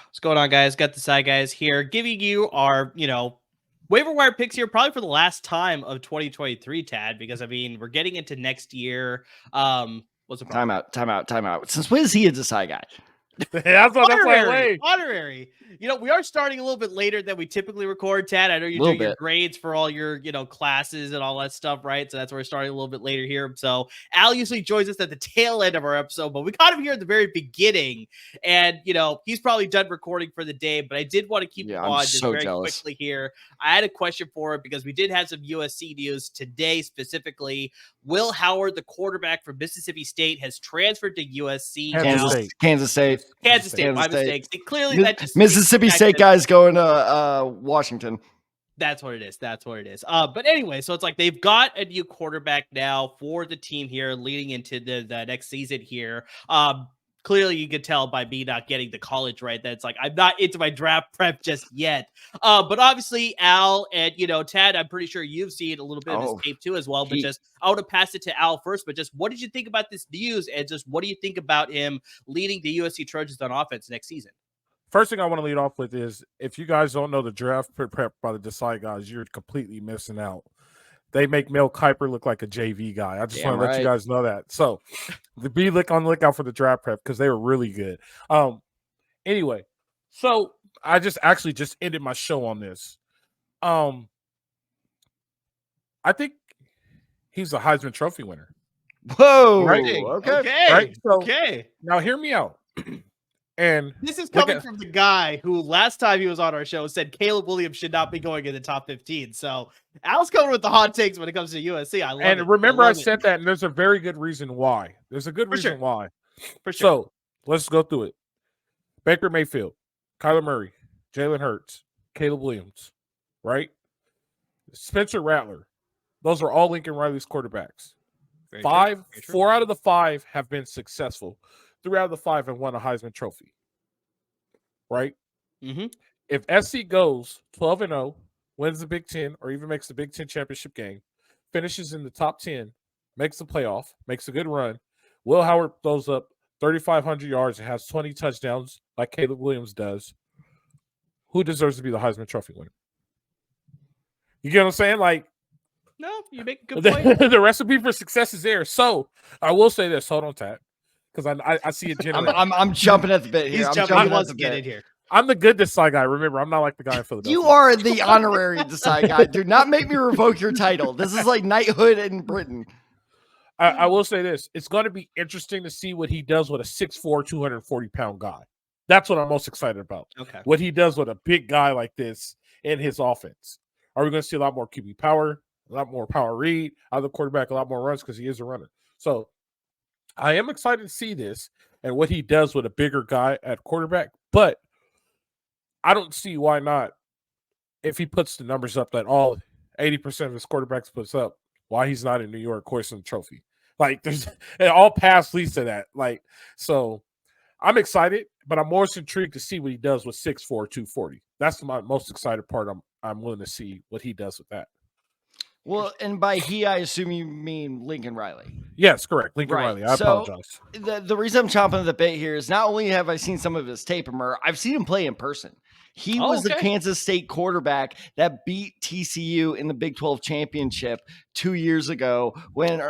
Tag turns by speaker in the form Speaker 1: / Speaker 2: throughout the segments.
Speaker 1: What's going on, guys? Got the side guys here giving you our, waiver wire picks here, probably for the last time of 2023, Tad, because I mean, we're getting into next year. What's the problem?
Speaker 2: Time out. Since when is he a decide guy?
Speaker 3: That's
Speaker 1: Honorary. We are starting a little bit later than we typically record, Tad. I know you do your grades for all your, classes and all that stuff, right? So that's why we're starting a little bit later here. So Al usually joins us at the tail end of our episode, but we caught him here at the very beginning. And, he's probably done recording for the day, but I did want to keep him on just very quickly here. I had a question for it because we did have some USC news today specifically. Will Howard, the quarterback from Mississippi State, has transferred to USC.
Speaker 2: Kansas State.
Speaker 1: My mistake. Clearly, that just
Speaker 2: Mississippi State guys going to Washington.
Speaker 1: That's what it is. But anyway, so it's like they've got a new quarterback now for the team here, leading into the next season here. Clearly, you could tell by me not getting the college right that it's like I'm not into my draft prep just yet. But obviously, Al and Tad, I'm pretty sure you've seen a little bit of his tape too as well. But I want to pass it to Al first. But just what did you think about this news, and just what do you think about him leading the USC Trojans on offense next season?
Speaker 3: First thing I want to lead off with is if you guys don't know the draft prep by the Decide guys, you're completely missing out. They make Mel Kiper look like a JV guy. I just want to let you guys know that. So be on the lookout for the draft prep because they were really good. Anyway, so I just ended my show on this. I think he's a Heisman Trophy winner.
Speaker 2: Whoa.
Speaker 3: Right?
Speaker 1: Okay.
Speaker 3: Right? So,
Speaker 1: okay.
Speaker 3: Now hear me out. And
Speaker 1: this is coming from the guy who last time he was on our show said Caleb Williams should not be going in the top 15. So Al's coming with the hot takes when it comes to USC. I love it.
Speaker 3: And remember, I said that, and there's a very good reason why. There's a good reason why.
Speaker 1: For sure.
Speaker 3: So let's go through it. Baker Mayfield, Kyler Murray, Jalen Hurts, Caleb Williams, right? Spencer Rattler. Those are all Lincoln Riley's quarterbacks. Four out of the 5 have been successful. 3 out of the 5 have won a Heisman Trophy. Right?
Speaker 1: Mm-hmm.
Speaker 3: If SC goes 12-0, wins the Big Ten, or even makes the Big Ten championship game, finishes in the top 10, makes the playoff, makes a good run, Will Howard throws up 3,500 yards and has 20 touchdowns like Caleb Williams does, who deserves to be the Heisman Trophy winner? You get what I'm saying? Like,
Speaker 1: no, you make a good point.
Speaker 3: The recipe for success is there. So I will say this. Hold on, Tat. Because I see it generally.
Speaker 2: I'm jumping at the bit here.
Speaker 1: He's jumping. He wants to get in here.
Speaker 3: I'm the good decide guy. Remember, I'm not like the guy in Philadelphia.
Speaker 2: You are the honorary decide guy. Do not make me revoke your title. This is like knighthood in Britain.
Speaker 3: I will say this. It's going to be interesting to see what he does with a 6'4", 240-pound guy. That's what I'm most excited about.
Speaker 1: Okay.
Speaker 3: What he does with a big guy like this in his offense. Are we going to see a lot more QB power, a lot more power read, out of the quarterback, a lot more runs because he is a runner. So I am excited to see this and what he does with a bigger guy at quarterback, but I don't see why not if he puts the numbers up that all 80% of his quarterbacks puts up, why he's not in New York hoisting the trophy. Like, there's all paths leads to that. Like, so I'm excited, but I'm more intrigued to see what he does with 6'4", 240. That's my most excited part. I'm willing to see what he does with that.
Speaker 2: Well, and by he, I assume you mean Lincoln Riley.
Speaker 3: Yes, correct. Lincoln Riley. I apologize.
Speaker 2: The reason I'm chomping at the bit here is not only have I seen some of his tape, I've seen him play in person. He was the Kansas State quarterback that beat TCU in the Big 12 championship 2 years ago when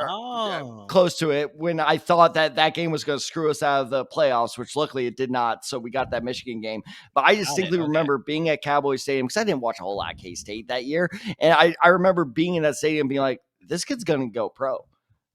Speaker 2: close to it, when I thought that game was going to screw us out of the playoffs, which luckily it did not. So we got that Michigan game. But I distinctly remember being at Cowboy Stadium because I didn't watch a whole lot of K-State that year. And I remember being in that stadium being like, this kid's going to go pro.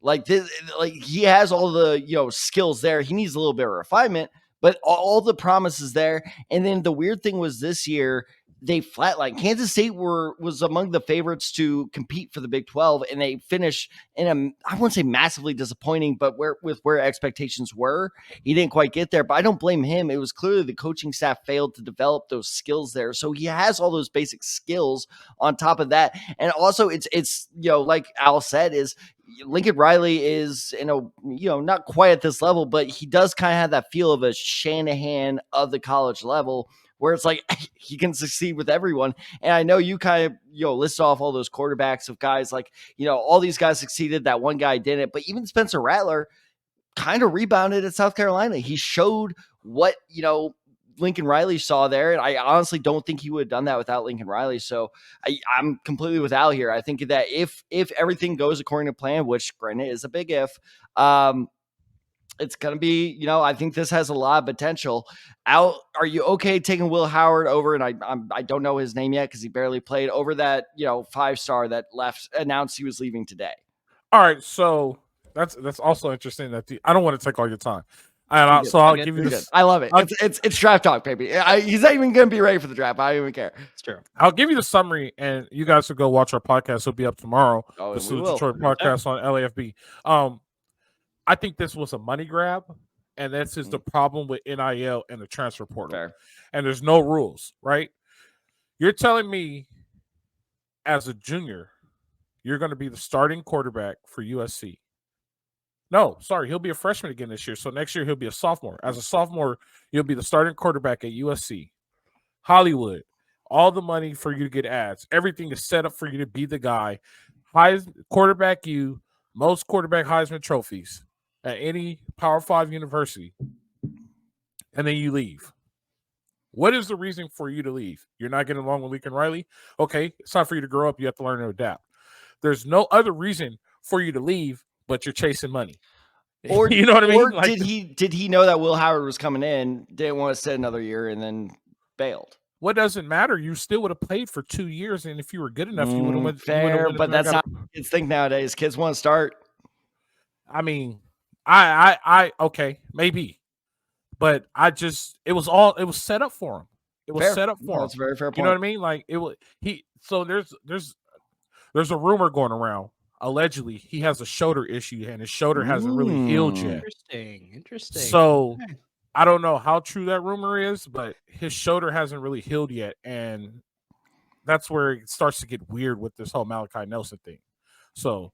Speaker 2: Like this, like he has all the, skills there. He needs a little bit of refinement. But all the promise is there. And then the weird thing was this year, they flatlined. Kansas State was among the favorites to compete for the Big 12, and they finished in I wouldn't say massively disappointing, but where expectations were, he didn't quite get there. But I don't blame him. It was clearly the coaching staff failed to develop those skills there. So he has all those basic skills on top of that, and also it's like Al said, is Lincoln Riley is not quite at this level, but he does kind of have that feel of a Shanahan of the college level, where it's like he can succeed with everyone. And I know you kind of, list off all those quarterbacks of guys like, all these guys succeeded. That one guy didn't. But even Spencer Rattler kind of rebounded at South Carolina. He showed what, Lincoln Riley saw there. And I honestly don't think he would have done that without Lincoln Riley. So I'm completely with Al here. I think that if everything goes according to plan, which granted is a big if, it's going to be, I think this has a lot of potential. Al, are you okay taking Will Howard over? And I don't know his name yet because he barely played, over that, 5-star that announced he was leaving today.
Speaker 3: All right. So that's also interesting that I don't want to take all your time. And I'll give you this.
Speaker 2: I love it. It's draft talk, baby. He's not even going to be ready for the draft. I don't even care.
Speaker 1: It's true.
Speaker 3: I'll give you the summary, and you guys will go watch our podcast. It'll be up tomorrow.
Speaker 2: Oh,
Speaker 3: the Detroit podcast on LAFB. I think this was a money grab, and this is the problem with NIL and the transfer portal.
Speaker 2: Fair.
Speaker 3: And there's no rules, right? You're telling me, as a junior, you're going to be the starting quarterback for USC. No, sorry, he'll be a freshman again this year. So next year he'll be a sophomore. As a sophomore, you'll be the starting quarterback at USC. Hollywood, all the money for you to get ads. Everything is set up for you to be the guy. Quarterback most quarterback Heisman trophies at any Power 5 university. And then you leave. What is the reason for you to leave? You're not getting along with Lincoln Riley? Okay, it's time for you to grow up. You have to learn to adapt. There's no other reason for you to leave, but you're chasing money.
Speaker 2: Or
Speaker 3: you know what I mean?
Speaker 2: Or did he know that Will Howard was coming in, didn't want to sit another year, and then bailed?
Speaker 3: What doesn't matter? You still would have played for 2 years, and if you were good enough, you would have went.
Speaker 2: Fair, but that's not what kids think nowadays. Kids want to start.
Speaker 3: I mean, I okay, maybe, but it was set up for him. It was set up for him.
Speaker 2: That's a very fair point.
Speaker 3: You know what I mean? Like it was So there's a rumor going around. Allegedly, he has a shoulder issue, and his shoulder hasn't really healed yet.
Speaker 1: Interesting.
Speaker 3: So I don't know how true that rumor is, but his shoulder hasn't really healed yet, and that's where it starts to get weird with this whole Malachi Nelson thing. So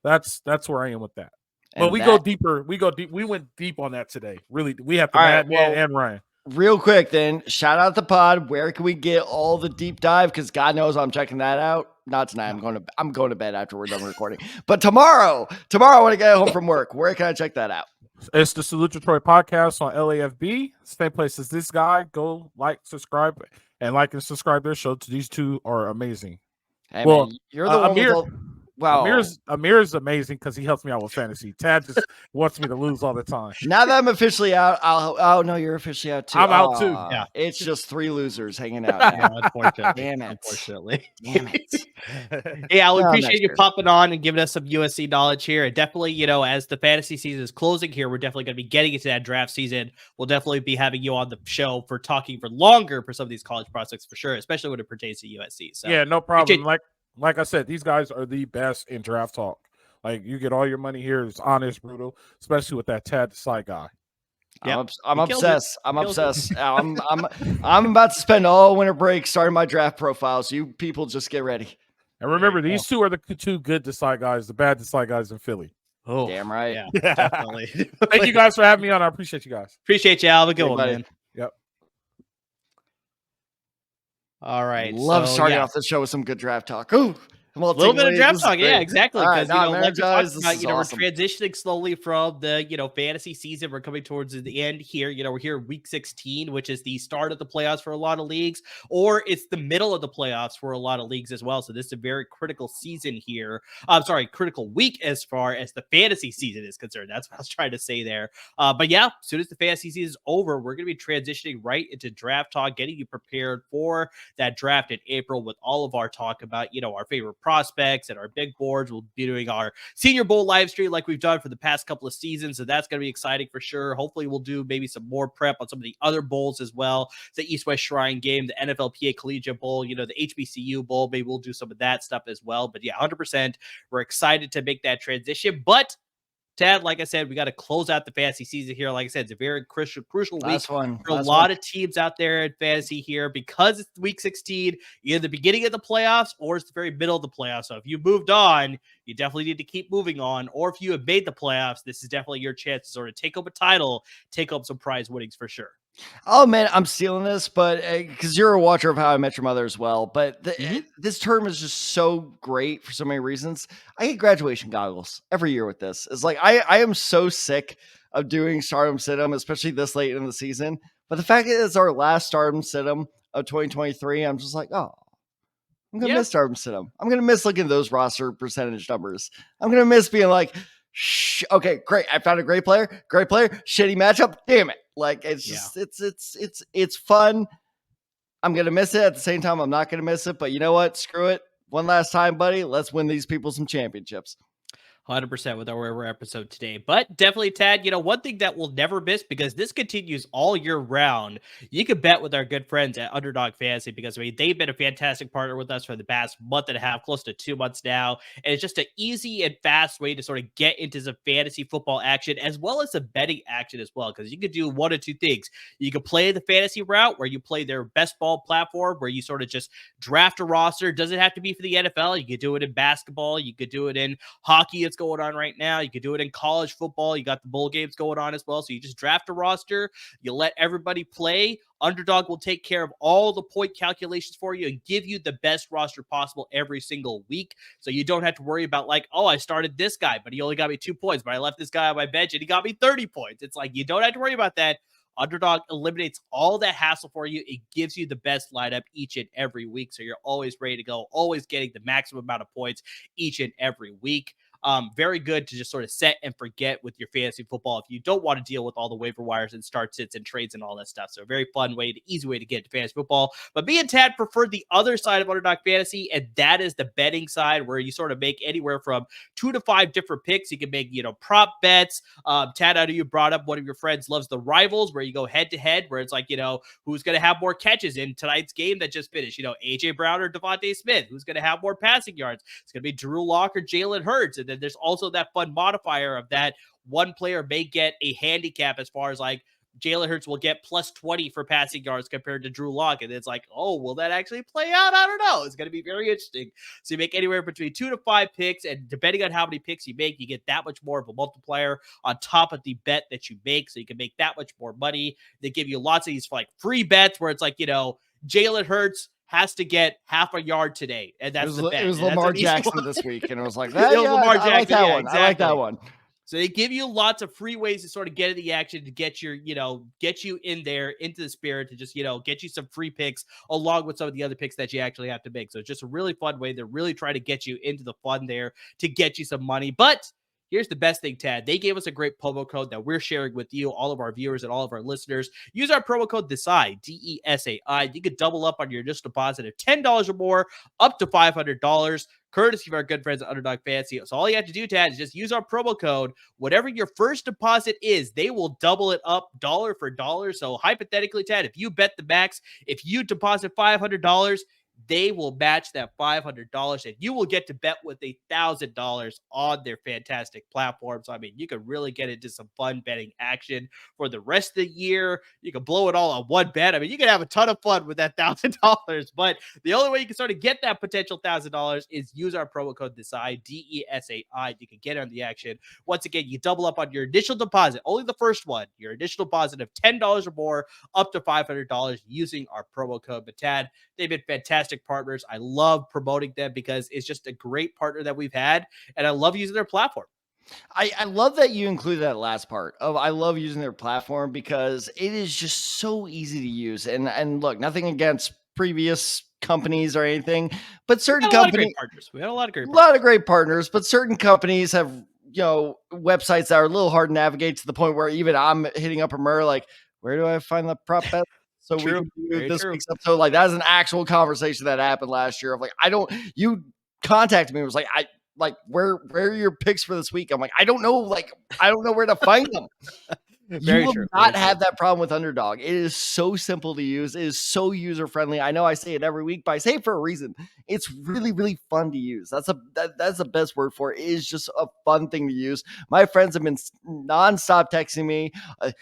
Speaker 3: that's where I am with that. But we go deeper. We went deep on that today. Really, we have to Matt and Ryan.
Speaker 2: Real quick, then, shout out the pod. Where can we get all the deep dive? Because God knows I'm checking that out. Not tonight. I'm going to bed after we're done recording. But tomorrow I want to get home from work. Where can I check that out?
Speaker 3: It's the Salute Detroit podcast on LAFB. Same place as this guy. Go subscribe their show. These two are amazing.
Speaker 2: Hey, well, man, you're the one with
Speaker 3: Wow. Amir's amazing because he helps me out with fantasy. Tad just wants me to lose all the time.
Speaker 2: Now that I'm officially out, oh no, you're officially out too.
Speaker 3: I'm out too.
Speaker 2: Yeah, it's just 3 losers hanging out now.
Speaker 1: Yeah, unfortunately.
Speaker 2: Damn it.
Speaker 1: Unfortunately.
Speaker 2: Damn it.
Speaker 1: Yeah, we appreciate you popping on and giving us some USC knowledge here. And definitely, as the fantasy season is closing here, we're definitely going to be getting into that draft season. We'll definitely be having you on the show for talking for longer for some of these college prospects for sure, especially when it pertains to USC. So
Speaker 3: yeah, no problem. Like I said, these guys are the best in draft talk. Like, you get all your money here. It's honest, brutal, especially with that Tad Desai guy.
Speaker 2: Yeah, I'm obsessed. I'm obsessed. I'm about to spend all winter break starting my draft profile. So you people just get ready.
Speaker 3: And remember, these two are the 2 good Desai guys. The bad Desai guys in Philly.
Speaker 2: Oh, damn right.
Speaker 1: Yeah, definitely.
Speaker 3: Thank you guys for having me on. I appreciate you guys.
Speaker 1: Appreciate you. Have a good one, man.
Speaker 3: Yep.
Speaker 1: All right.
Speaker 2: Love starting off the show with some good draft talk. Ooh,
Speaker 1: a little bit of draft talk. Yeah, exactly. Because,
Speaker 2: like
Speaker 1: we're transitioning slowly from the, fantasy season. We're coming towards the end here. We're here in week 16, which is the start of the playoffs for a lot of leagues, or it's the middle of the playoffs for a lot of leagues as well. So this is a very critical season here. Critical week as far as the fantasy season is concerned. That's what I was trying to say there. But yeah, as soon as the fantasy season is over, we're going to be transitioning right into draft talk, getting you prepared for that draft in April with all of our talk about, our favorite prospects and our big boards. We'll be doing our Senior Bowl live stream like we've done for the past couple of seasons. So that's going to be exciting for sure. Hopefully we'll do maybe some more prep on some of the other bowls as well. The East-West Shrine Game, the NFLPA Collegiate Bowl, the HBCU Bowl. Maybe we'll do some of that stuff as well. But yeah, 100%. We're excited to make that transition. But Tad, like I said, we got to close out the fantasy season here. Like I said, it's a very crucial week for a lot of teams out there in fantasy here because it's week 16, either the beginning of the playoffs or it's the very middle of the playoffs. So if you moved on, you definitely need to keep moving on. Or if you have made the playoffs, this is definitely your chance to sort of take up a title, take up some prize winnings for sure.
Speaker 2: Oh man, I'm stealing this, but because you're a watcher of How I Met Your Mother as well. But this term is just so great for so many reasons. I get graduation goggles every year with this. It's like I am so sick of doing Stardom Situm, especially this late in the season. But the fact that it's our last Stardom Situm of 2023, I'm just like, oh, I'm gonna miss Stardom Situm. I'm gonna miss looking at those roster percentage numbers. I'm gonna miss being like, okay, great. I found a great player. Shitty matchup. Damn it. Like it's just it's fun. I'm gonna miss it. At the same time, I'm not gonna miss it. But you know what? Screw it. One last time, buddy. Let's win these people some championships.
Speaker 1: 100% with our Waiver episode today. But definitely, Tad, one thing that we'll never miss, because this continues all year round, you can bet with our good friends at Underdog Fantasy, because they've been a fantastic partner with us for the past month and a half, close to 2 months now. And it's just an easy and fast way to sort of get into some fantasy football action, as well as some betting action as well, because you could do one of two things. You could play the fantasy route, where you play their best ball platform, where you sort of just draft a roster. It doesn't have to be for the NFL. You could do it in basketball. You could do it in hockey. It's going on right now. You could do it in college football. You got the bowl games going on as well. So you just draft a roster. You let everybody play. Underdog will take care of all the point calculations for you and give you the best roster possible every single week. So you don't have to worry about like, oh, I started this guy, but he only got me 2 points, but I left this guy on my bench and he got me 30 points. It's like, you don't have to worry about that. Underdog eliminates all that hassle for you. It gives you the best lineup each and every week. So you're always ready to go, always getting the maximum amount of points each and every week. Very good to just sort of set and forget with your fantasy football if you don't want to deal with all the waiver wires and start sits and trades and all that stuff. So a very fun way, easy way to get into fantasy football. But me and Tad prefer the other side of Underdog Fantasy, and that is the betting side, where you sort of make anywhere from 2 to 5 different picks. You can make, prop bets. Tad, I know you brought up one of your friends loves the Rivals, where you go head to head, where it's like, who's going to have more catches in tonight's game that just finished? AJ Brown or Devontae Smith? Who's going to have more passing yards? It's going to be Drew Lock or Jalen Hurts. And then there's also that fun modifier of that one player may get a handicap, as far as like Jalen Hurts will get plus 20 for passing yards compared to Drew Lock. And it's like, oh, will that actually play out? I don't know. It's going to be very interesting. So you make anywhere between 2 to 5 picks, and depending on how many picks you make, you get that much more of a multiplier on top of the bet that you make. So you can make that much more money. They give you lots of these like free bets where it's like, Jalen Hurts has to get half a yard today, and that's the bet.
Speaker 2: It was Lamar Jackson this week, and it was like,
Speaker 1: Lamar Jackson.
Speaker 2: I like that one.
Speaker 1: Exactly.
Speaker 2: I like that one.
Speaker 1: So they give you lots of free ways to sort of get in the action, to get your, get you in there into the spirit, to just, get you some free picks along with some of the other picks that you actually have to make. So it's just a really fun way. They're really trying to get you into the fun there to get you some money. But here's the best thing, Tad. They gave us a great promo code that we're sharing with you, all of our viewers and all of our listeners. Use our promo code DESAI, DESAI. You could double up on your initial deposit of $10 or more, up to $500, courtesy of our good friends at Underdog Fantasy. So all you have to do, Tad, is just use our promo code. Whatever your first deposit is, they will double it up dollar for dollar. So hypothetically, Tad, if you bet the max, if you deposit $500, they will match that $500, and you will get to bet with $1,000 on their fantastic platform. So, I mean, you can really get into some fun betting action for the rest of the year. You can blow it all on one bet. I mean, you can have a ton of fun with that $1,000, but the only way you can sort of get that potential $1,000 is use our promo code DESAI, DESAI. You can get on the action. Once again, you double up on your initial deposit, only the first one, your initial deposit of $10 or more, up to $500 using our promo code. But Tad, they've been fantastic partners. I love promoting them because it's just a great partner that we've had, and I love using their platform.
Speaker 2: I love that you included that last part of I love using their platform, because it is just so easy to use. And look, nothing against previous companies or anything, but certain companies,
Speaker 1: we had a lot of
Speaker 2: great partners, but certain companies have, websites that are a little hard to navigate, to the point where even I'm hitting up a Murr, like, where do I find the prop bet? So we can do this week's episode. Like, that is an actual conversation that happened last year of like, contacted me and was like, where are your picks for this week? I'm like, I don't know. Like, I don't know where to find them.
Speaker 1: Very
Speaker 2: you will
Speaker 1: true.
Speaker 2: not have that problem with Underdog. It is so simple to use. It is so user friendly. I know I say it every week, but I say it for a reason. It's really, really fun to use. That's the best word for it. It is just a fun thing to use. My friends have been nonstop texting me.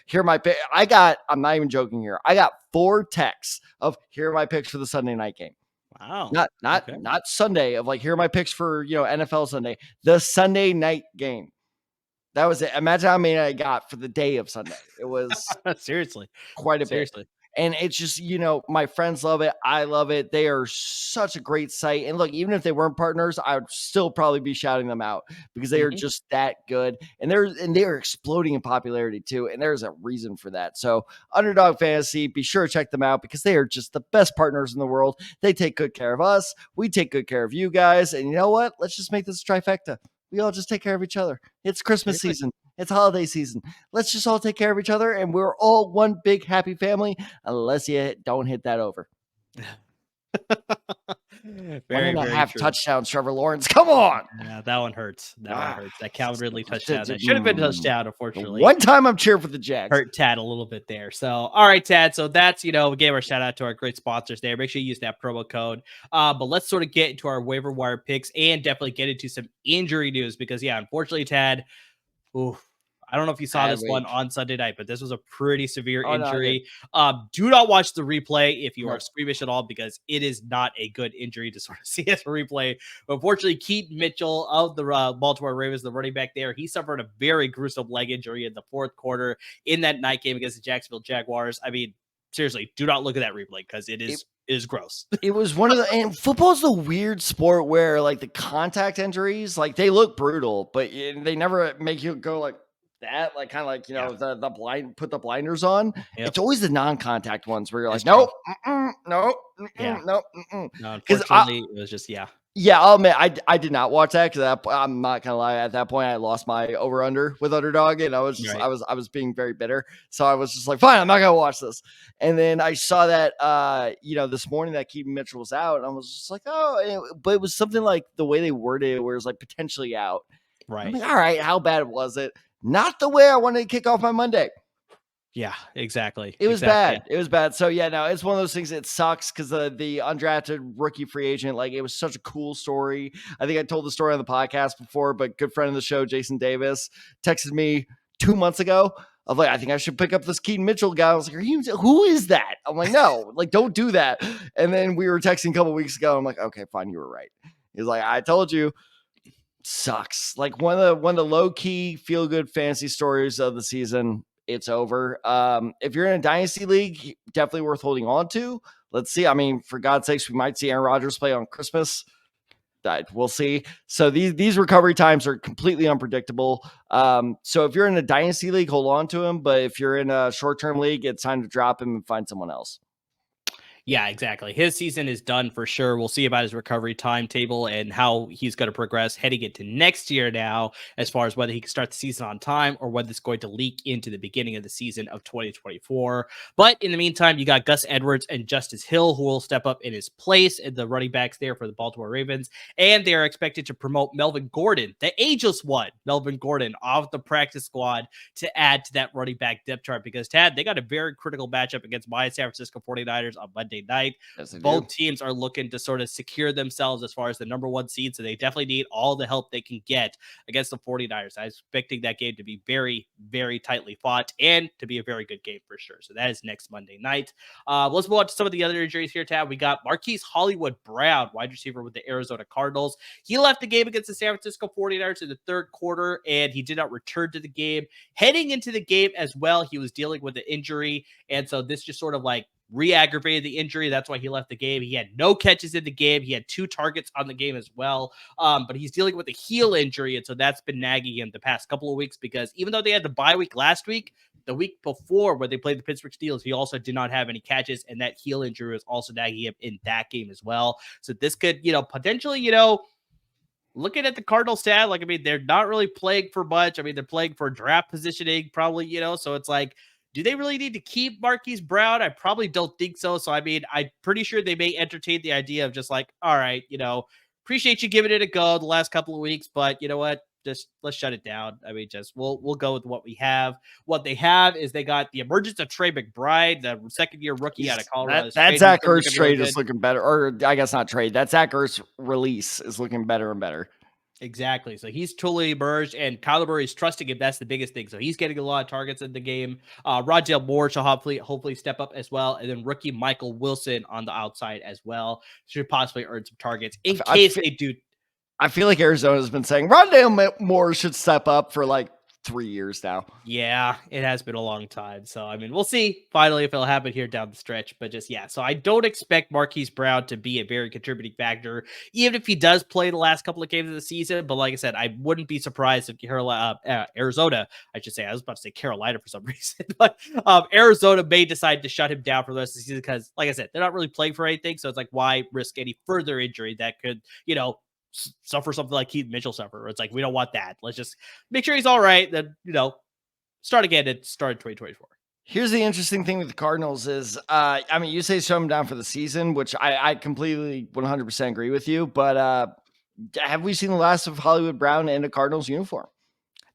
Speaker 2: Here are my pick. I'm not even joking here. I got 4 texts of here are my picks for the Sunday night game.
Speaker 1: Wow.
Speaker 2: Not Sunday of like, here are my picks for, NFL Sunday, the Sunday night game. That was it. Imagine how many I got for the day of Sunday. It was
Speaker 1: seriously
Speaker 2: quite a bit. And it's just, my friends love it. I love it. They are such a great site. And look, even if they weren't partners, I would still probably be shouting them out because they are just that good. And they're exploding in popularity too. And there's a reason for that. So Underdog Fantasy, be sure to check them out because they are just the best partners in the world. They take good care of us. We take good care of you guys. And you know what? Let's just make this a trifecta. We all just take care of each other. It's Christmas season. It's holiday season. Let's just all take care of each other, and we're all one big happy family, unless you don't hit that over. 1.5 touchdowns, Trevor Lawrence. Come on.
Speaker 1: Yeah, that one hurts. That one hurts. That Calvin Ridley touchdown. That should have been a touchdown, unfortunately.
Speaker 2: One time I'm cheering for the Jags.
Speaker 1: Hurt Tad a little bit there. So, all right, Tad. So that's, we gave our shout out to our great sponsors there. Make sure you use that promo code. But let's sort of get into our waiver wire picks and definitely get into some injury news because, unfortunately, Tad, I don't know if you saw this one on Sunday night, but this was a pretty severe injury. Do not watch the replay if you are squeamish at all, because it is not a good injury to sort of see as a replay. But unfortunately, Keaton Mitchell of the Baltimore Ravens, the running back there, he suffered a very gruesome leg injury in the fourth quarter in that night game against the Jacksonville Jaguars. I mean, seriously, do not look at that replay because it is gross.
Speaker 2: It was one of and football's the weird sport where like the contact injuries, like they look brutal, but they never make you go like that, like kind of like the blind, put the blinders on. It's always the non-contact ones where you're like, nope, nope, nope.
Speaker 1: No, unfortunately, it was just
Speaker 2: Yeah, I'll admit I did not watch that because I'm not gonna lie. At that point, I lost my over/under with Underdog, and I was just I was being very bitter. So I was just like, fine, I'm not gonna watch this. And then I saw that this morning that Keaton Mitchell was out, and I was just like, but it was something like the way they worded it, where it's like potentially out.
Speaker 1: Right.
Speaker 2: I'm like, all right, how bad was it? Not the way I wanted to kick off my Monday.
Speaker 1: Yeah, exactly.
Speaker 2: It was bad. It was bad. So it's one of those things. It sucks because the undrafted rookie free agent, like it was such a cool story. I think I told the story on the podcast before, but good friend of the show, Jason Davis, texted me 2 months ago of like, I think I should pick up this Keaton Mitchell guy. I was like, who is that? I'm like, no, like don't do that. And then we were texting a couple weeks ago. I'm like, okay, fine, you were right. He's like, I told you. Sucks. Like one of the low key feel good fantasy stories of the season. It's over. If you're in a dynasty league, definitely worth holding on to. Let's see. I mean, for God's sakes, we might see Aaron Rodgers play on Christmas. We'll see. So these recovery times are completely unpredictable. So if you're in a dynasty league, hold on to him. But if you're in a short-term league, it's time to drop him and find someone else.
Speaker 1: Yeah, exactly. His season is done for sure. We'll see about his recovery timetable and how he's going to progress heading into next year now, as far as whether he can start the season on time or whether it's going to leak into the beginning of the season of 2024. But in the meantime, you got Gus Edwards and Justice Hill, who will step up in his place in the running backs there for the Baltimore Ravens. And they are expected to promote Melvin Gordon, the ageless one, Melvin Gordon, off the practice squad to add to that running back depth chart because, Tad, they got a very critical matchup against my San Francisco 49ers on Monday night.
Speaker 2: Yes,
Speaker 1: both teams are looking to sort of secure themselves as far as the number one seed, so they definitely need all the help they can get against the 49ers. I'm expecting that game to be very, very tightly fought and to be a very good game for sure. So that is next Monday night. Let's move on to some of the other injuries here, Tab. We got Marquise Hollywood Brown, wide receiver with the Arizona Cardinals. He left the game against the San Francisco 49ers in the third quarter, and he did not return to the game. Heading into the game as well, he was dealing with an injury, and so this just sort of like re-aggravated the injury. That's why he left the game. He had no catches in the game. He had 2 targets on the game as well. But he's dealing with a heel injury, and so that's been nagging him the past couple of weeks because even though they had the bye week last week, the week before where they played the Pittsburgh Steelers, he also did not have any catches, and that heel injury was also nagging him in that game as well. So this could, potentially, looking at the Cardinals stat, like, I mean, they're not really playing for much. I mean, they're playing for draft positioning probably, so it's like, do they really need to keep Marquise Brown? I probably don't think so. So, I mean, I'm pretty sure they may entertain the idea of just like, all right, appreciate you giving it a go the last couple of weeks, but you know what? Just let's shut it down. I mean, we'll go with what we have. What they have is they got the emergence of Trey McBride, the second-year rookie out of Colorado State.
Speaker 2: That Zach Ertz trade is looking better, or I guess not trade. That Zach Ertz release is looking better and better.
Speaker 1: Exactly. So he's totally emerged, and Kyler Murray is trusting him. That's the biggest thing. So he's getting a lot of targets in the game. Rondale Moore shall hopefully step up as well, and then rookie Michael Wilson on the outside as well should possibly earn some targets in case they do.
Speaker 2: I feel like Arizona has been saying Rondale Moore should step up for like 3 years now.
Speaker 1: Yeah, it has been a long time. So, I mean, we'll see finally if it'll happen here down the stretch. But just, yeah, so I don't expect Marquise Brown to be a very contributing factor, even if he does play the last couple of games of the season. But like I said, I wouldn't be surprised if Arizona, I should say, I was about to say Carolina for some reason, but Arizona may decide to shut him down for the rest of the season because, like I said, they're not really playing for anything. So it's like, why risk any further injury that could, suffer something like Keaton Mitchell suffer. It's like, we don't want that. Let's just make sure he's all right. Then, start again at start of 2024.
Speaker 2: Here's the interesting thing with the Cardinals is, you say shut him down for the season, which I completely 100% agree with you. But have we seen the last of Hollywood Brown in a Cardinals uniform?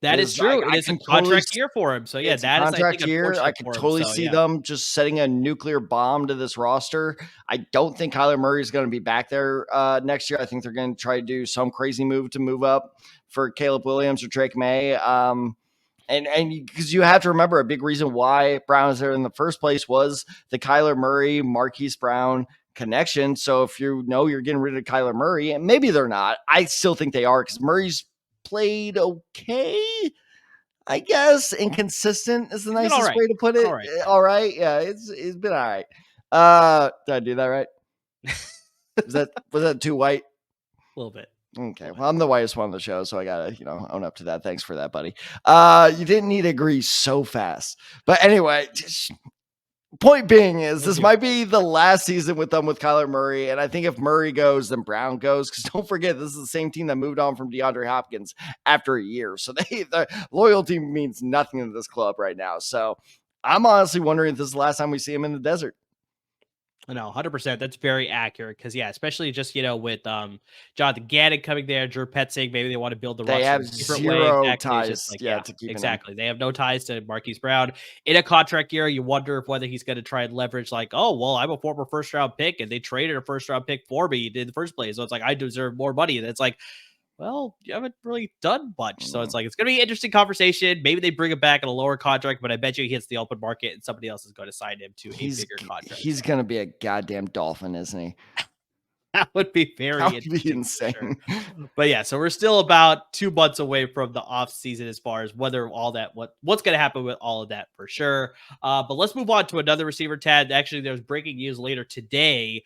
Speaker 1: That is true. It is a contract year for him. So yeah, that is
Speaker 2: contract year. I can totally see them just setting a nuclear bomb to this roster. I don't think Kyler Murray is going to be back there next year. I think they're going to try to do some crazy move to move up for Caleb Williams or Drake May. And because you have to remember, a big reason why Brown is there in the first place was the Kyler Murray, Marquise Brown connection. So if you're getting rid of Kyler Murray, and maybe they're not, I still think they are, because Murray's played okay, I guess. Inconsistent is the nicest way to put it. All right. Yeah, it's been all right. Did I do that right? was that too white?
Speaker 1: A little bit.
Speaker 2: Okay. Well, I'm the whitest one on the show, so I gotta, own up to that. Thanks for that, buddy. You didn't need to agree so fast. But anyway, point being is this might be the last season with Kyler Murray. And I think if Murray goes, then Brown goes. Because don't forget, this is the same team that moved on from DeAndre Hopkins after a year. So the loyalty means nothing to this club right now. So I'm honestly wondering if this is the last time we see him in the desert.
Speaker 1: No, 100%. That's very accurate. Because, yeah, especially just, with Jonathan Gannon coming there, Drew Petzing, maybe they want to build the roster.
Speaker 2: They have zero ties. To keep
Speaker 1: exactly. They have no ties to Marquise Brown. In a contract year, you wonder whether he's going to try and leverage, like, oh, well, I'm a former first-round pick, and they traded a first-round pick for me in the first place. So it's like, I deserve more money. And it's like, well, you haven't really done much. So it's like, it's going to be an interesting conversation. Maybe they bring him back at a lower contract, but I bet you he hits the open market and somebody else is going to sign him to a bigger contract.
Speaker 2: He's going to be a goddamn Dolphin, isn't he?
Speaker 1: That would be
Speaker 2: insane.
Speaker 1: Sure. But yeah, so we're still about 2 months away from the off season as far as whether all that, what's going to happen with all of that for sure. But let's move on to another receiver, Tad. Actually, there's breaking news later today.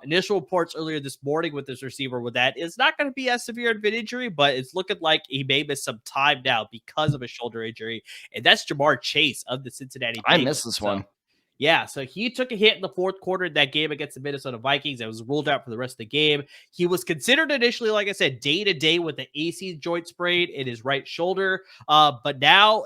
Speaker 1: Initial reports earlier this morning with this receiver with that is not going to be as severe of an injury, but it's looking like he may miss some time now because of a shoulder injury. And that's Jamar Chase of the Cincinnati Bengals.
Speaker 2: I missed this one.
Speaker 1: Yeah, so he took a hit in the fourth quarter in that game against the Minnesota Vikings. It was ruled out for the rest of the game. He was considered initially, like I said, day-to-day with the AC joint sprain in his right shoulder. But now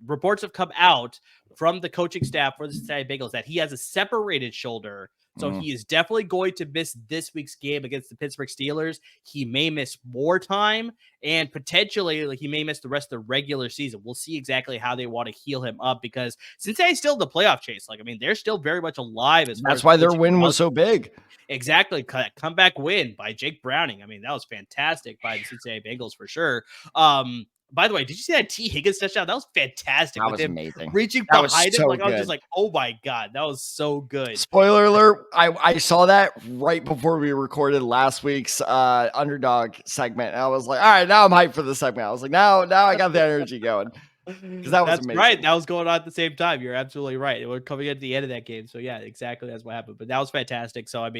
Speaker 1: reports have come out from the coaching staff for the Cincinnati Bengals that he has a separated shoulder. So he is definitely going to miss this week's game against the Pittsburgh Steelers. He may miss more time, and potentially he may miss the rest of the regular season. We'll see exactly how they want to heal him up, because Cincinnati's still in the playoff chase. They're still very much alive.
Speaker 2: That's why their win was so big.
Speaker 1: Exactly. Comeback win by Jake Browning. That was fantastic by the Cincinnati Bengals for sure. By the way, did you see that T. Higgins touchdown? That was fantastic.
Speaker 2: That was amazing.
Speaker 1: Reaching behind him, I was just like, oh my God, that was so good.
Speaker 2: Spoiler alert, I saw that right before we recorded last week's Underdog segment. And I was like, all right, now I'm hyped for the segment. I was like, now I got the energy going. That's amazing.
Speaker 1: Right. That was going on at the same time. You're absolutely right. We're coming at the end of that game. So yeah, exactly. That's what happened. But that was fantastic. So,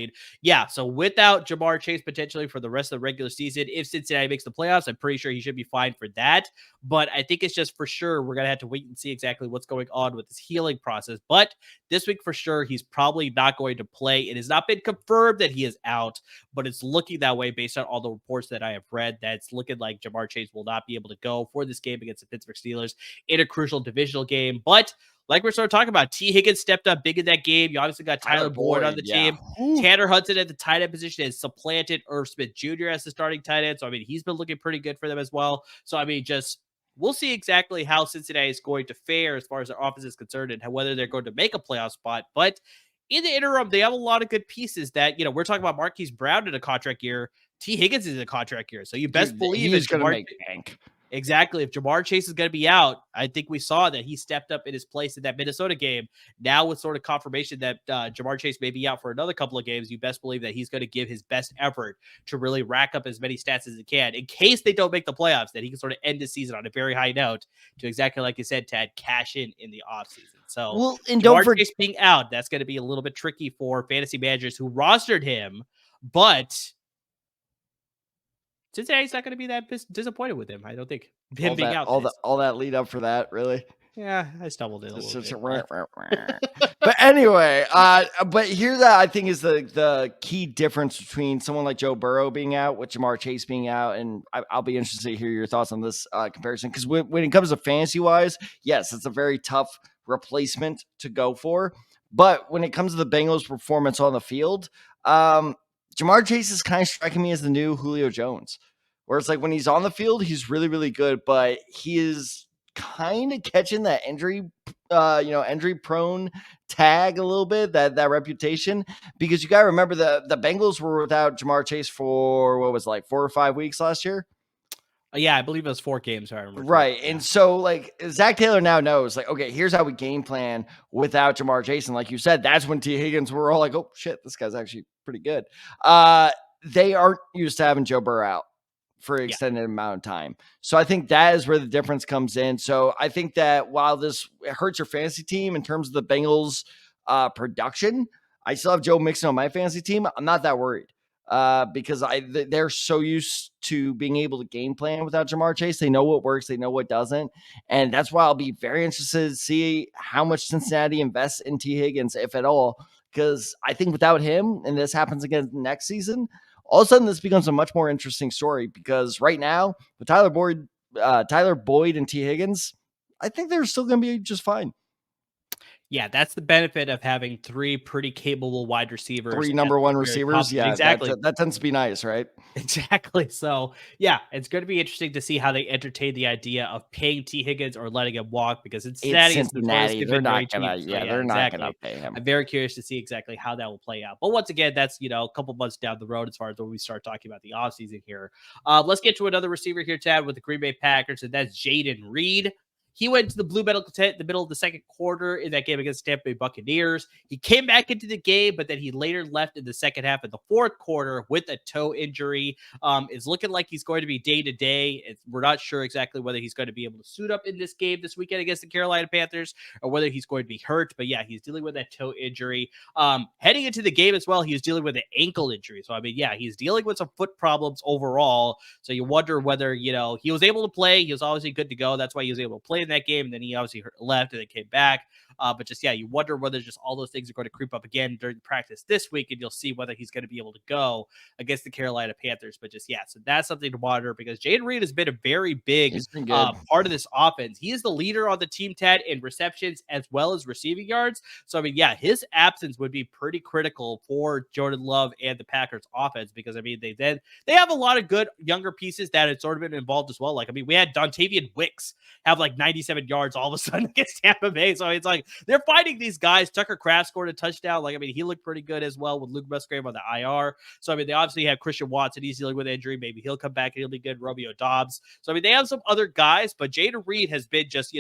Speaker 1: so without Jamar Chase potentially for the rest of the regular season, if Cincinnati makes the playoffs, I'm pretty sure he should be fine for that. But I think it's just for sure we're going to have to wait and see exactly what's going on with this healing process. But this week for sure, he's probably not going to play. It has not been confirmed that he is out, but it's looking that way based on all the reports that I have read. That's looking like Jamar Chase will not be able to go for this game against the Pittsburgh Steelers in a crucial divisional game. But like we're sort of talking about, T. Higgins stepped up big in that game. You obviously got Tyler Boyd on the team. Tanner Hudson at the tight end position has supplanted Irv Smith Jr. as the starting tight end. So, I mean, he's been looking pretty good for them as well. So, I mean, we'll see exactly how Cincinnati is going to fare as far as their offense is concerned and whether they're going to make a playoff spot. But in the interim, they have a lot of good pieces that, we're talking about Marquise Brown in a contract year. T. Higgins is in a contract year. So you best believe
Speaker 2: he's going to make bank.
Speaker 1: Exactly. If Jamar Chase is going to be out, I think we saw that he stepped up in his place in that Minnesota game. Now with sort of confirmation that Jamar Chase may be out for another couple of games, you best believe that he's going to give his best effort to really rack up as many stats as he can in case they don't make the playoffs, that he can sort of end the season on a very high note to exactly like you said, Tad, cash in the offseason. So Jamar Chase being out, that's going to be a little bit tricky for fantasy managers who rostered him, but Cincinnati's not going to be that disappointed with him. I don't think him being out.
Speaker 2: All that lead up for that, really.
Speaker 1: Yeah, I stumbled in a little bit.
Speaker 2: But anyway, but here that I think is the key difference between someone like Joe Burrow being out with Jamar Chase being out, and I'll be interested to hear your thoughts on this comparison, because when it comes to fantasy wise, yes, it's a very tough replacement to go for. But when it comes to the Bengals' performance on the field, Jamar Chase is kind of striking me as the new Julio Jones, where it's like when he's on the field, he's really, really good, but he is kind of catching that injury prone tag a little bit, that reputation, because you got to remember the Bengals were without Jamar Chase for what was like 4 or 5 weeks last year.
Speaker 1: Yeah, I believe it was 4 games. I remember.
Speaker 2: Right.
Speaker 1: Yeah.
Speaker 2: And so like Zach Taylor now knows like, okay, here's how we game plan without Jamar Chase. And like you said, that's when T. Higgins were all like, oh shit, this guy's actually pretty good. They aren't used to having Joe Burrow out for an extended amount of time. So I think that is where the difference comes in. So I think that while this hurts your fantasy team in terms of the Bengals production, I still have Joe Mixon on my fantasy team. I'm not that worried. Because they're so used to being able to game plan without Jamar Chase. They know what works. They know what doesn't. And that's why I'll be very interested to see how much Cincinnati invests in T. Higgins, if at all, because I think without him, and this happens again next season, all of a sudden this becomes a much more interesting story, because right now with Tyler Boyd and T. Higgins, I think they're still going to be just fine.
Speaker 1: Yeah, that's the benefit of having 3 pretty capable wide receivers.
Speaker 2: 3 number 1 receivers. Yeah,
Speaker 1: exactly.
Speaker 2: That tends to be nice, right?
Speaker 1: Exactly. So, yeah, it's going to be interesting to see how they entertain the idea of paying T. Higgins or letting him walk, because Cincinnati
Speaker 2: they're not going to pay him.
Speaker 1: I'm very curious to see exactly how that will play out. But once again, that's, a couple months down the road as far as when we start talking about the offseason here. Let's get to another receiver here, Tad, with the Green Bay Packers, and that's Jaden Reed. He went to the blue medal tent in the middle of the second quarter in that game against the Tampa Bay Buccaneers. He came back into the game, but then he later left in the second half of the fourth quarter with a toe injury. It's looking like he's going to be day-to-day. We're not sure exactly whether he's going to be able to suit up in this game this weekend against the Carolina Panthers or whether he's going to be hurt. But yeah, he's dealing with that toe injury. Heading into the game as well, he was dealing with an ankle injury. So, I mean, yeah, he's dealing with some foot problems overall. So you wonder whether, he was able to play. He was obviously good to go. That's why he was able to play in that game. And then he obviously left and then came back. But just, yeah, you wonder whether just all those things are going to creep up again during practice this week, and you'll see whether he's going to be able to go against the Carolina Panthers. But just, yeah, so that's something to monitor, because Jaden Reed has been a very big part of this offense. He is the leader on the team, Ted, in receptions as well as receiving yards. So, I mean, yeah, his absence would be pretty critical for Jordan Love and the Packers offense, because, I mean, they have a lot of good younger pieces that had sort of been involved as well. Like, I mean, we had Dontavian Wicks have like 97 yards all of a sudden against Tampa Bay. So it's like they're fighting these guys. Tucker Kraft scored a touchdown. Like, I mean, he looked pretty good as well with Luke Musgrave on the IR. So, I mean, they obviously have Christian Watson. He's dealing with injury. Maybe he'll come back and he'll be good. Romeo Dobbs. So, I mean, they have some other guys, but Jaden Reed has been just,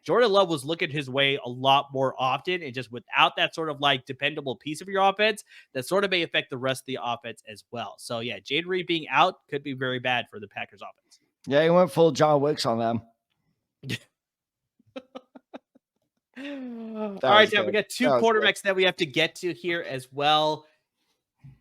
Speaker 1: Jordan Love was looking his way a lot more often, and just without that sort of like dependable piece of your offense, that sort of may affect the rest of the offense as well. So, yeah, Jaden Reed being out could be very bad for the Packers offense.
Speaker 2: Yeah, he went full John Wicks on them.
Speaker 1: All right, Jeff, we got 2 quarterbacks that we have to get to here as well.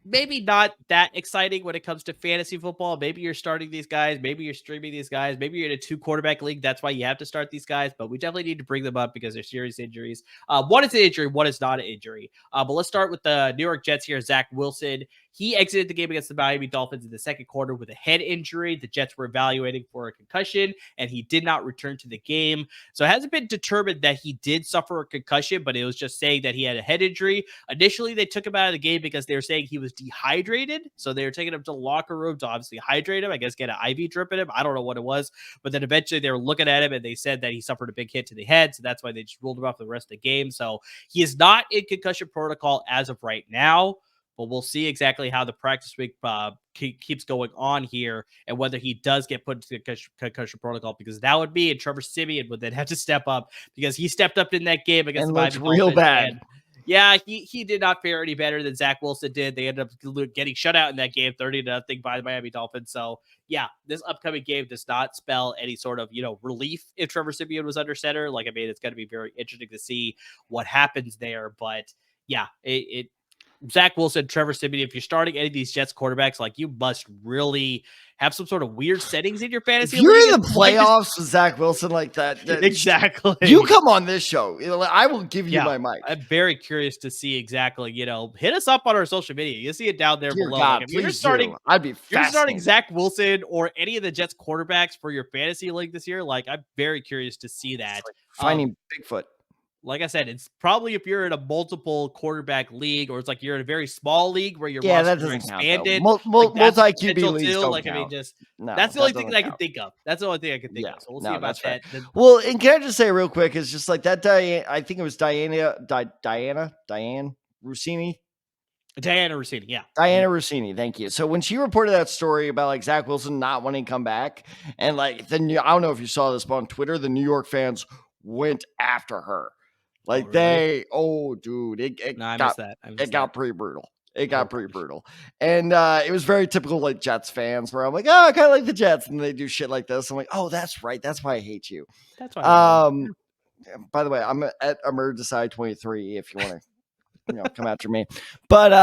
Speaker 1: Maybe not that exciting when it comes to fantasy football. Maybe you're starting these guys. Maybe you're streaming these guys. Maybe you're in a 2 quarterback league. That's why you have to start these guys. But we definitely need to bring them up because they're serious injuries. One is an injury. One is not an injury. But let's start with the New York Jets here. Zach Wilson. He exited the game against the Miami Dolphins in the second quarter with a head injury. The Jets were evaluating for a concussion, and he did not return to the game. So it hasn't been determined that he did suffer a concussion, but it was just saying that he had a head injury. Initially, they took him out of the game because they were saying he was dehydrated. So they were taking him to the locker room to obviously hydrate him, I guess get an IV drip in him. I don't know what it was. But then eventually they were looking at him and they said that he suffered a big hit to the head. So that's why they just ruled him off the rest of the game. So he is not in concussion protocol as of right now. But we'll see exactly how the practice week keeps going on here and whether he does get put into the concussion protocol, because that would be, and Trevor Siemian would then have to step up because he stepped up in that game against the Miami Dolphins.
Speaker 2: Real bad.
Speaker 1: Yeah, he did not fare any better than Zach Wilson did. They ended up getting shut out in that game, 30-0 by the Miami Dolphins. So, yeah, this upcoming game does not spell any sort of, relief if Trevor Siemian was under center. Like, I mean, it's going to be very interesting to see what happens there. But, yeah, Zach Wilson, Trevor Siemian, if you're starting any of these Jets quarterbacks, like, you must really have some sort of weird settings in your fantasy
Speaker 2: league. If you're in the playoffs with Zach Wilson like that,
Speaker 1: exactly.
Speaker 2: You come on this show. I will give you my mic.
Speaker 1: I'm very curious to see exactly, hit us up on our social media. You see it down there below.
Speaker 2: God,
Speaker 1: like, if you're starting Zach Wilson or any of the Jets quarterbacks for your fantasy league this year, like, I'm very curious to see that.
Speaker 2: Like finding Bigfoot.
Speaker 1: Like I said, it's probably if you're in a multiple quarterback league, or it's like you're in a very small league where your roster is expanded.
Speaker 2: Multi-QB leagues don't count.
Speaker 1: I mean, that's the only thing that I can think of. That's the only thing I can think of. So we'll see about that.
Speaker 2: Well, and can I just say real quick, it's just like that I think it was Diane Rossini.
Speaker 1: Diana Rossini, yeah.
Speaker 2: Diana Rossini, thank you. So when she reported that story about like Zach Wilson not wanting to come back, and like I don't know if you saw this, but on Twitter, the New York fans went after her. Like I missed that. It got pretty brutal. It got pretty brutal. And it was very typical like Jets fans where I'm like, oh, I kind of like the Jets. And they do shit like this. I'm like, oh, that's right. That's why I hate you.
Speaker 1: That's why.
Speaker 2: By the way, I'm at Emergicide23 if you want to come after me. But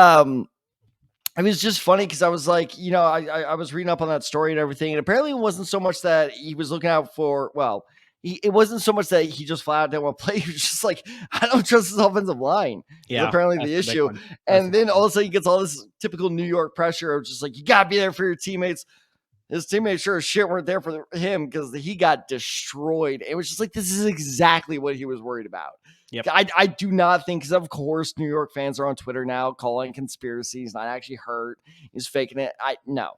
Speaker 2: it was just funny because I was like, I was reading up on that story and everything. And apparently it wasn't so much that he was looking out for, it wasn't so much that he just flat out didn't want to play. He was just like, I don't trust his offensive line. Yeah, apparently the issue. And then all of a sudden he gets all this typical New York pressure of just like, you got to be there for your teammates. His teammates sure as shit weren't there for him because he got destroyed. It was just like, this is exactly what he was worried about. Yep. I do not think, because of course New York fans are on Twitter now calling conspiracy. He's not actually hurt. He's faking it. No.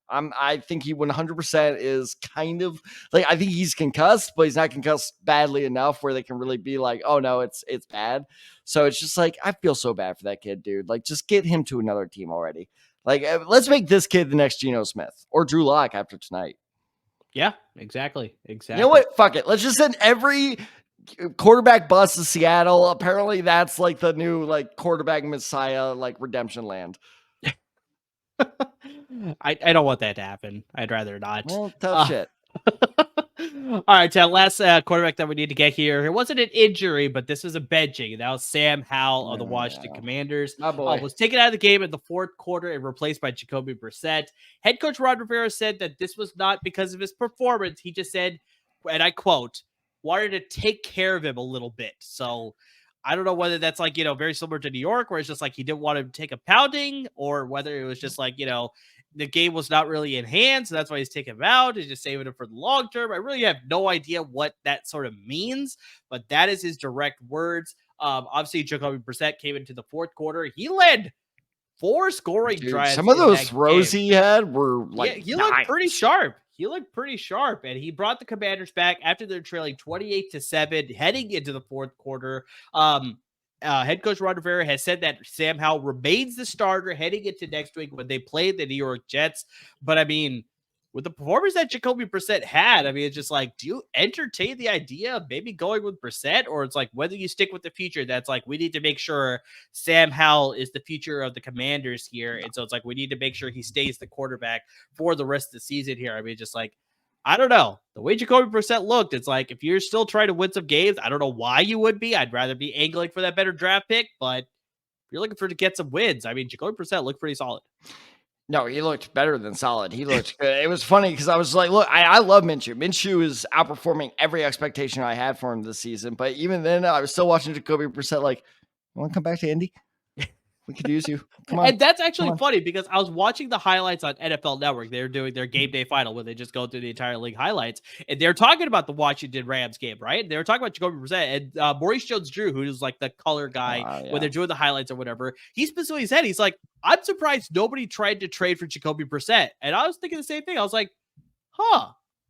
Speaker 2: I think he 100% is kind of like, I think he's concussed, but he's not concussed badly enough where they can really be like, oh no, it's bad. So it's just like, I feel so bad for that kid, dude. Like, just get him to another team already. Like, let's make this kid the next Geno Smith or Drew Lock after tonight.
Speaker 1: Yeah, exactly.
Speaker 2: You know what? Fuck it. Let's just send every quarterback bus to Seattle. Apparently that's like the new like quarterback messiah, like redemption land.
Speaker 1: I don't want that to happen. I'd rather not.
Speaker 2: Well, tough shit.
Speaker 1: All right, Chad, last quarterback that we need to get here. It wasn't an injury, but this was a benching. That was Sam Howell of the Washington Commanders. Was taken out of the game in the fourth quarter and replaced by Jacoby Brissett. Head coach Ron Rivera said that this was not because of his performance. He just said, and I quote, wanted to take care of him a little bit. So I don't know whether that's like, very similar to New York, where it's just like he didn't want to take a pounding, or whether it was just like, the game was not really in hand, so that's why he's taking him out. He's just saving him for the long term. I really have no idea what that sort of means, but that is his direct words. Obviously, Jacoby Brissett came into the fourth quarter. He led 4 scoring drives.
Speaker 2: Some of those throws he had were like,
Speaker 1: he looked pretty sharp. And he brought the Commanders back after they're trailing 28-7 heading into the fourth quarter. Head coach Ron Rivera has said that Sam Howell remains the starter heading into next week when they play the New York Jets. But I mean, with the performance that Jacoby Brissett had, I mean, it's just like, do you entertain the idea of maybe going with Brissett? Or it's like, whether you stick with the future, that's like, we need to make sure Sam Howell is the future of the Commanders here. And so it's like, we need to make sure he stays the quarterback for the rest of the season here. I mean, just like, I don't know. The way Jacoby Brissett looked, it's like, if you're still trying to win some games, I don't know why you would be. I'd rather be angling for that better draft pick, but if you're looking to get some wins, I mean, Jacoby Brissett looked pretty solid.
Speaker 2: No, he looked better than solid. He looked good. It was funny because I was like, look, I love Minshew. Minshew is outperforming every expectation I had for him this season. But even then, I was still watching Jacoby Brissett like, you want to come back to Indy? We could use you. Come on.
Speaker 1: And that's actually funny because I was watching the highlights on NFL Network. They're doing their game day final where they just go through the entire league highlights. And they're talking about the Washington Rams game, right? They were talking about Jacoby Brissett and Maurice Jones-Drew, who's like the color guy when they're doing the highlights or whatever. He specifically said, he's like, I'm surprised nobody tried to trade for Jacoby Brissett. And I was thinking the same thing. I was like,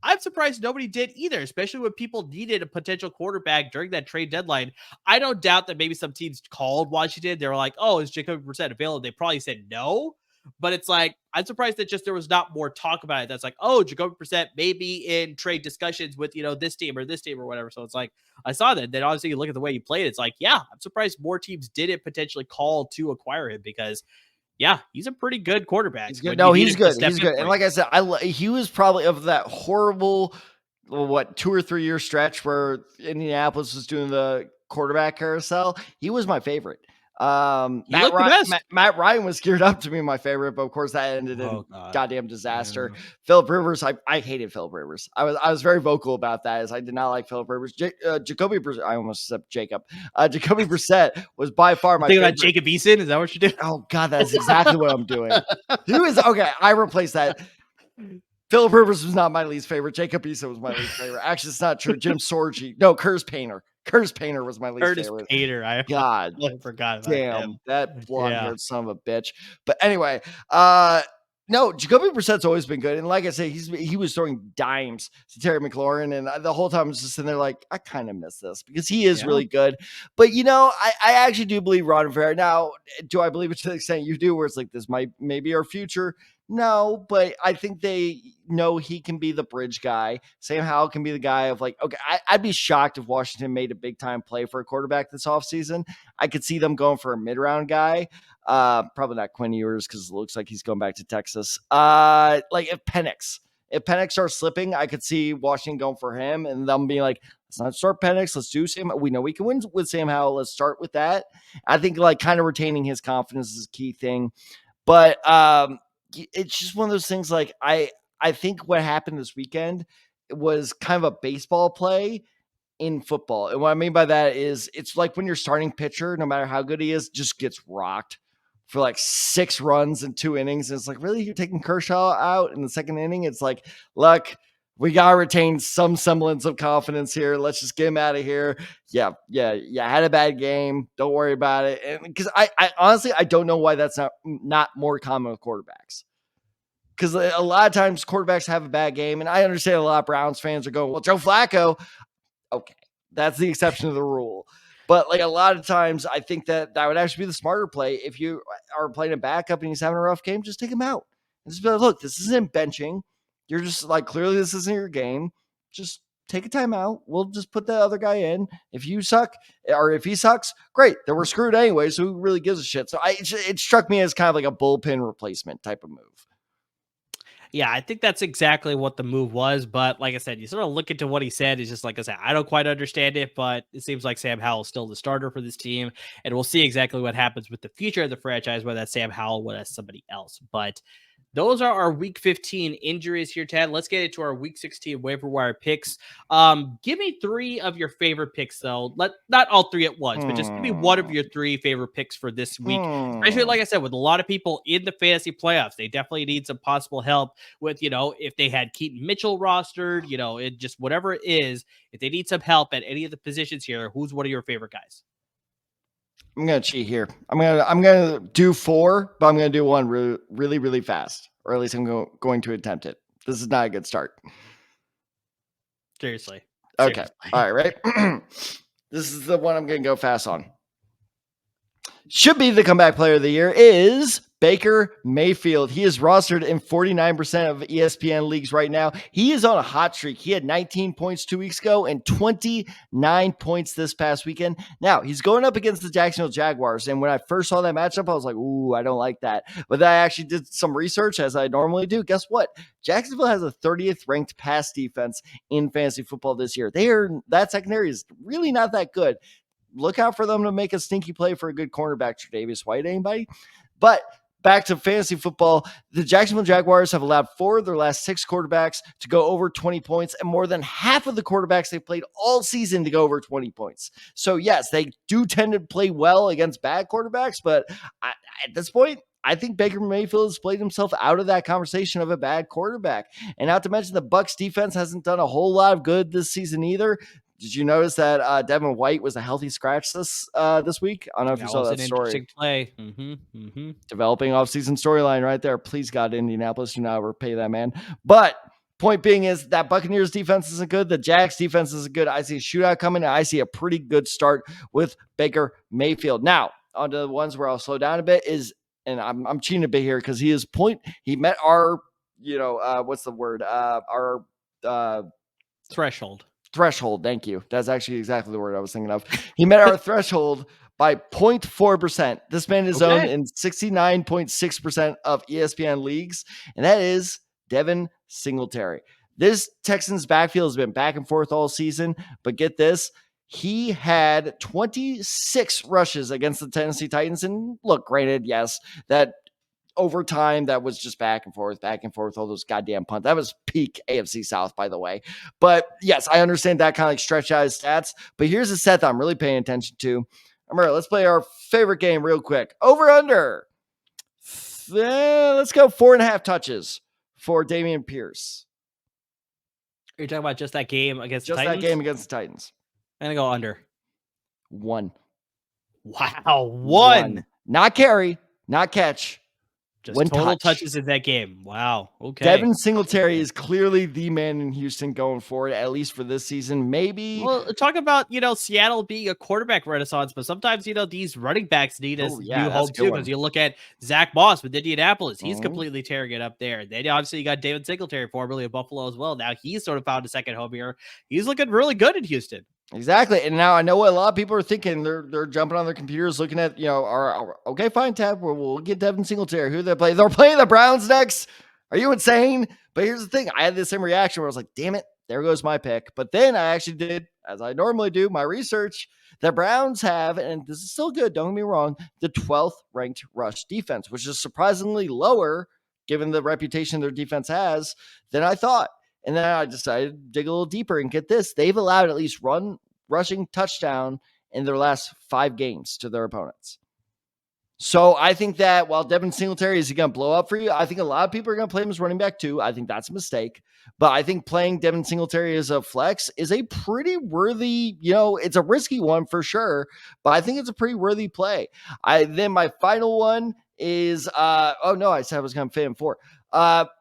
Speaker 1: I'm surprised nobody did either, especially when people needed a potential quarterback during that trade deadline. I don't doubt that maybe some teams called Washington. They were like, oh, is Jacoby Brissett available? They probably said no. But it's like, I'm surprised that just there was not more talk about it. That's like, oh, Jacoby Brissett may be in trade discussions with, this team or whatever. So it's like, I saw that. Then obviously you look at the way he played. It's like, yeah, I'm surprised more teams didn't potentially call to acquire him because yeah, he's a pretty good quarterback.
Speaker 2: He's good. No, he's good. He's good. And like I said, he was probably of that horrible, 2 or 3 year stretch where Indianapolis was doing the quarterback carousel. He was my favorite. Matt Ryan was geared up to be my favorite, but of course that ended in goddamn disaster. Yeah. Philip Rivers, I hated Philip Rivers. I was very vocal about that, as I did not like Philip Rivers. Jacoby Brissett, I almost said Jacob. Jacoby Brissett was by far my favorite.
Speaker 1: About Jacob Eason? Is that what you're doing?
Speaker 2: Oh God, that's exactly what I'm doing. Okay. I replaced that. Philip Rivers was not my least favorite. Jacob Eason was my least favorite. Actually, it's not true. Jim Sorgi. No, Curtis Painter. Curtis Painter was my least favorite.
Speaker 1: Curtis Painter. I forgot about him.
Speaker 2: That blonde-haired son of a bitch. But anyway, no, Jacoby Brissett's always been good. And like I say, he was throwing dimes to Terry McLaurin. And the whole time I was just sitting there like, I kind of miss this because he is really good. But, I actually do believe Ron Rivera. Now, do I believe it to the extent you do where it's like this might maybe our future? No, but I think they know he can be the bridge guy. Sam Howell can be the guy of like, okay, I'd be shocked if Washington made a big time play for a quarterback this offseason. I could see them going for a mid-round guy. Probably not Quinn Ewers because it looks like he's going back to Texas. Like if Penix starts slipping, I could see Washington going for him and them being like, let's not start Penix. Let's do Sam. We know we can win with Sam Howell. Let's start with that. I think like kind of retaining his confidence is a key thing. But it's just one of those things like I think what happened this weekend was kind of a baseball play in football. And what I mean by that is it's like when your starting pitcher, no matter how good he is, just gets rocked for like 6 runs in 2 innings. And it's like, really? You're taking Kershaw out in the second inning? It's like, look, we got to retain some semblance of confidence here. Let's just get him out of here. Yeah. Had a bad game. Don't worry about it. And because I honestly, I don't know why that's not more common with quarterbacks. Because a lot of times quarterbacks have a bad game. And I understand a lot of Browns fans are going, well, Joe Flacco. Okay. That's the exception to the rule. But like a lot of times I think that would actually be the smarter play. If you are playing a backup and he's having a rough game, just take him out. And just be like, look, this isn't benching. You're just like, clearly this isn't your game. Just take a timeout. We'll just put the other guy in. If you suck or if he sucks, great. Then we're screwed anyway. So who really gives a shit? So it struck me as kind of like a bullpen replacement type of move.
Speaker 1: Yeah, I think that's exactly what the move was. But like I said, you sort of look into what he said. It's just like I said, I don't quite understand it, but it seems like Sam Howell is still the starter for this team. And we'll see exactly what happens with the future of the franchise, whether that's Sam Howell, whether that's somebody else. But those are our week 15 injuries here, Tad. Let's get into our week 16 waiver wire picks. Give me 3 of your favorite picks, though. Not all 3 at once, but just give me 1 of your 3 favorite picks for this week. Especially, like I said, with a lot of people in the fantasy playoffs, they definitely need some possible help with, if they had Keaton Mitchell rostered, it just whatever it is. If they need some help at any of the positions here, who's one of your favorite guys?
Speaker 2: I'm gonna cheat here. I'm gonna do 4, but I'm gonna do 1 really, really fast, or at least I'm going to attempt it. This is not a good start.
Speaker 1: Seriously.
Speaker 2: Okay. All right. Right. This is the one I'm gonna go fast on. Should be the comeback player of the year is Baker Mayfield. He is rostered in 49% of ESPN leagues right now. He is on a hot streak. He had 19 points 2 weeks ago and 29 points this past weekend. Now, he's going up against the Jacksonville Jaguars. And when I first saw that matchup, I was like, ooh, I don't like that. But then I actually did some research, as I normally do. Guess what? Jacksonville has a 30th ranked pass defense in fantasy football this year. That secondary is really not that good. Look out for them to make a stinky play for a good cornerback, Tre'Davious White, anybody? But back to fantasy football, the Jacksonville Jaguars have allowed 4 of their last 6 quarterbacks to go over 20 points, and more than half of the quarterbacks they played all season to go over 20 points. So yes, they do tend to play well against bad quarterbacks, but at this point, I think Baker Mayfield has played himself out of that conversation of a bad quarterback. And not to mention the Bucs defense hasn't done a whole lot of good this season either. Did you notice that Devin White was a healthy scratch this week? I don't know if you saw that story.
Speaker 1: Interesting play.
Speaker 2: Developing offseason storyline right there. Please, God, Indianapolis, do not overpay that man. But point being is that Buccaneers defense isn't good. The Jags defense isn't good. I see a shootout coming, and I see a pretty good start with Baker Mayfield. Now, on to the ones where I'll slow down a bit and I'm cheating a bit here because he met our, what's the word? Our
Speaker 1: threshold.
Speaker 2: Threshold. Thank you. That's actually exactly the word I was thinking of. He met our threshold by 0.4%. This man is owned in 69.6% of ESPN leagues, and that is Devin Singletary. This Texans backfield has been back and forth all season, but get this. He had 26 rushes against the Tennessee Titans. And look, granted, yes, that over time, that was just back and forth, all those goddamn punts. That was peak AFC South, by the way. But yes, I understand that kind of like stretch out his stats. But here's a set that I'm really paying attention to. All right, let's play our favorite game real quick. Over under. Let's go 4.5 touches for Dameon Pierce.
Speaker 1: Are you talking about just that game against
Speaker 2: the Titans? Just that game against the Titans.
Speaker 1: I'm going to go under.
Speaker 2: 1.
Speaker 1: Wow, 1.
Speaker 2: Not carry, not catch.
Speaker 1: Just total touches in that game. Wow. Okay.
Speaker 2: Devin Singletary is clearly the man in Houston going forward, at least for this season. Maybe.
Speaker 1: Well, talk about, Seattle being a quarterback renaissance, but sometimes, these running backs need a new home too. Because you look at Zach Moss with Indianapolis. He's completely tearing it up there. Then obviously you got David Singletary, formerly of Buffalo as well. Now he's sort of found a second home here. He's looking really good in Houston.
Speaker 2: Exactly. And now I know what a lot of people are thinking. They're jumping on their computers looking at, okay, fine, Tab. We'll get Devin Singletary. Who they play? They're playing the Browns next. Are you insane? But here's the thing. I had the same reaction where I was like, damn it, there goes my pick. But then I actually did, as I normally do, my research. The Browns have, and this is still good, don't get me wrong, the 12th ranked rush defense, which is surprisingly lower given the reputation their defense has than I thought. And then I decided to dig a little deeper and get this. They've allowed at least one rushing touchdown in their last 5 games to their opponents. So I think that while Devin Singletary is going to blow up for you, I think a lot of people are going to play him as running back too. I think that's a mistake. But I think playing Devin Singletary as a flex is a pretty worthy, it's a risky one for sure, but I think it's a pretty worthy play. Then my final one is, I said I was going to fit in 4.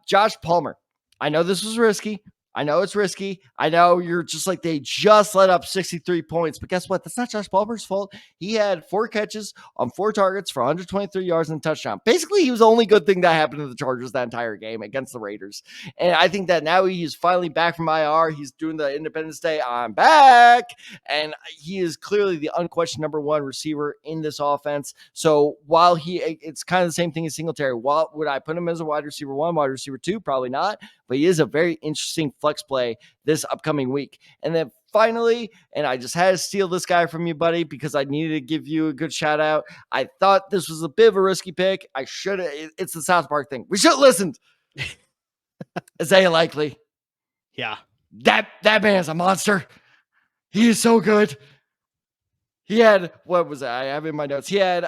Speaker 2: Josh Palmer. I know this was risky. I know it's risky. I know you're just like, they just let up 63 points, but guess what? That's not Josh Palmer's fault. He had 4 catches on 4 targets for 123 yards and a touchdown. Basically, he was the only good thing that happened to the Chargers that entire game against the Raiders. And I think that now he's finally back from IR. He's doing the Independence Day. I'm back. And he is clearly the unquestioned number 1 receiver in this offense. So while it's kind of the same thing as Singletary. Would I put him as a wide receiver 1, wide receiver 2? Probably not. But he is a very interesting flex play this upcoming week. And then finally, and I just had to steal this guy from you, buddy, because I needed to give you a good shout out. I thought this was a bit of a risky pick. I should have. It's the South Park thing. We should have listened. Isaiah Likely.
Speaker 1: Yeah.
Speaker 2: That man is a monster. He is so good. He had, what was that? I have in my notes. He had,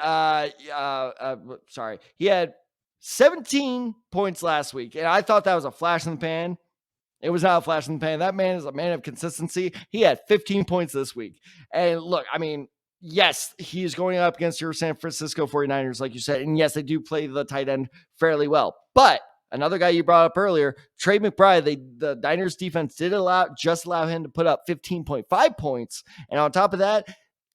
Speaker 2: he had 17 points last week, and I thought that was a flash in the pan. It was not a flash in the pan. That man is a man of consistency. He had 15 points this week. And look, I mean, yes, he is going up against your San Francisco 49ers, like you said. And yes, they do play the tight end fairly well. But another guy you brought up earlier, Trey McBride, the Niners defense did allow him to put up 15.5 points. And on top of that,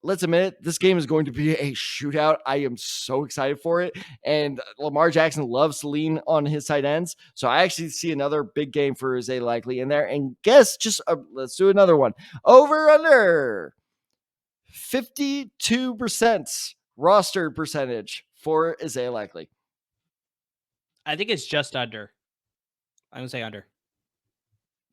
Speaker 2: let's admit it, this game is going to be a shootout. I am so excited for it. And Lamar Jackson loves to lean on his tight ends. So I actually see another big game for Isaiah Likely in there. And let's do another one. Over under 52% roster percentage for Isaiah Likely.
Speaker 1: I think it's just under. I'm going to say under.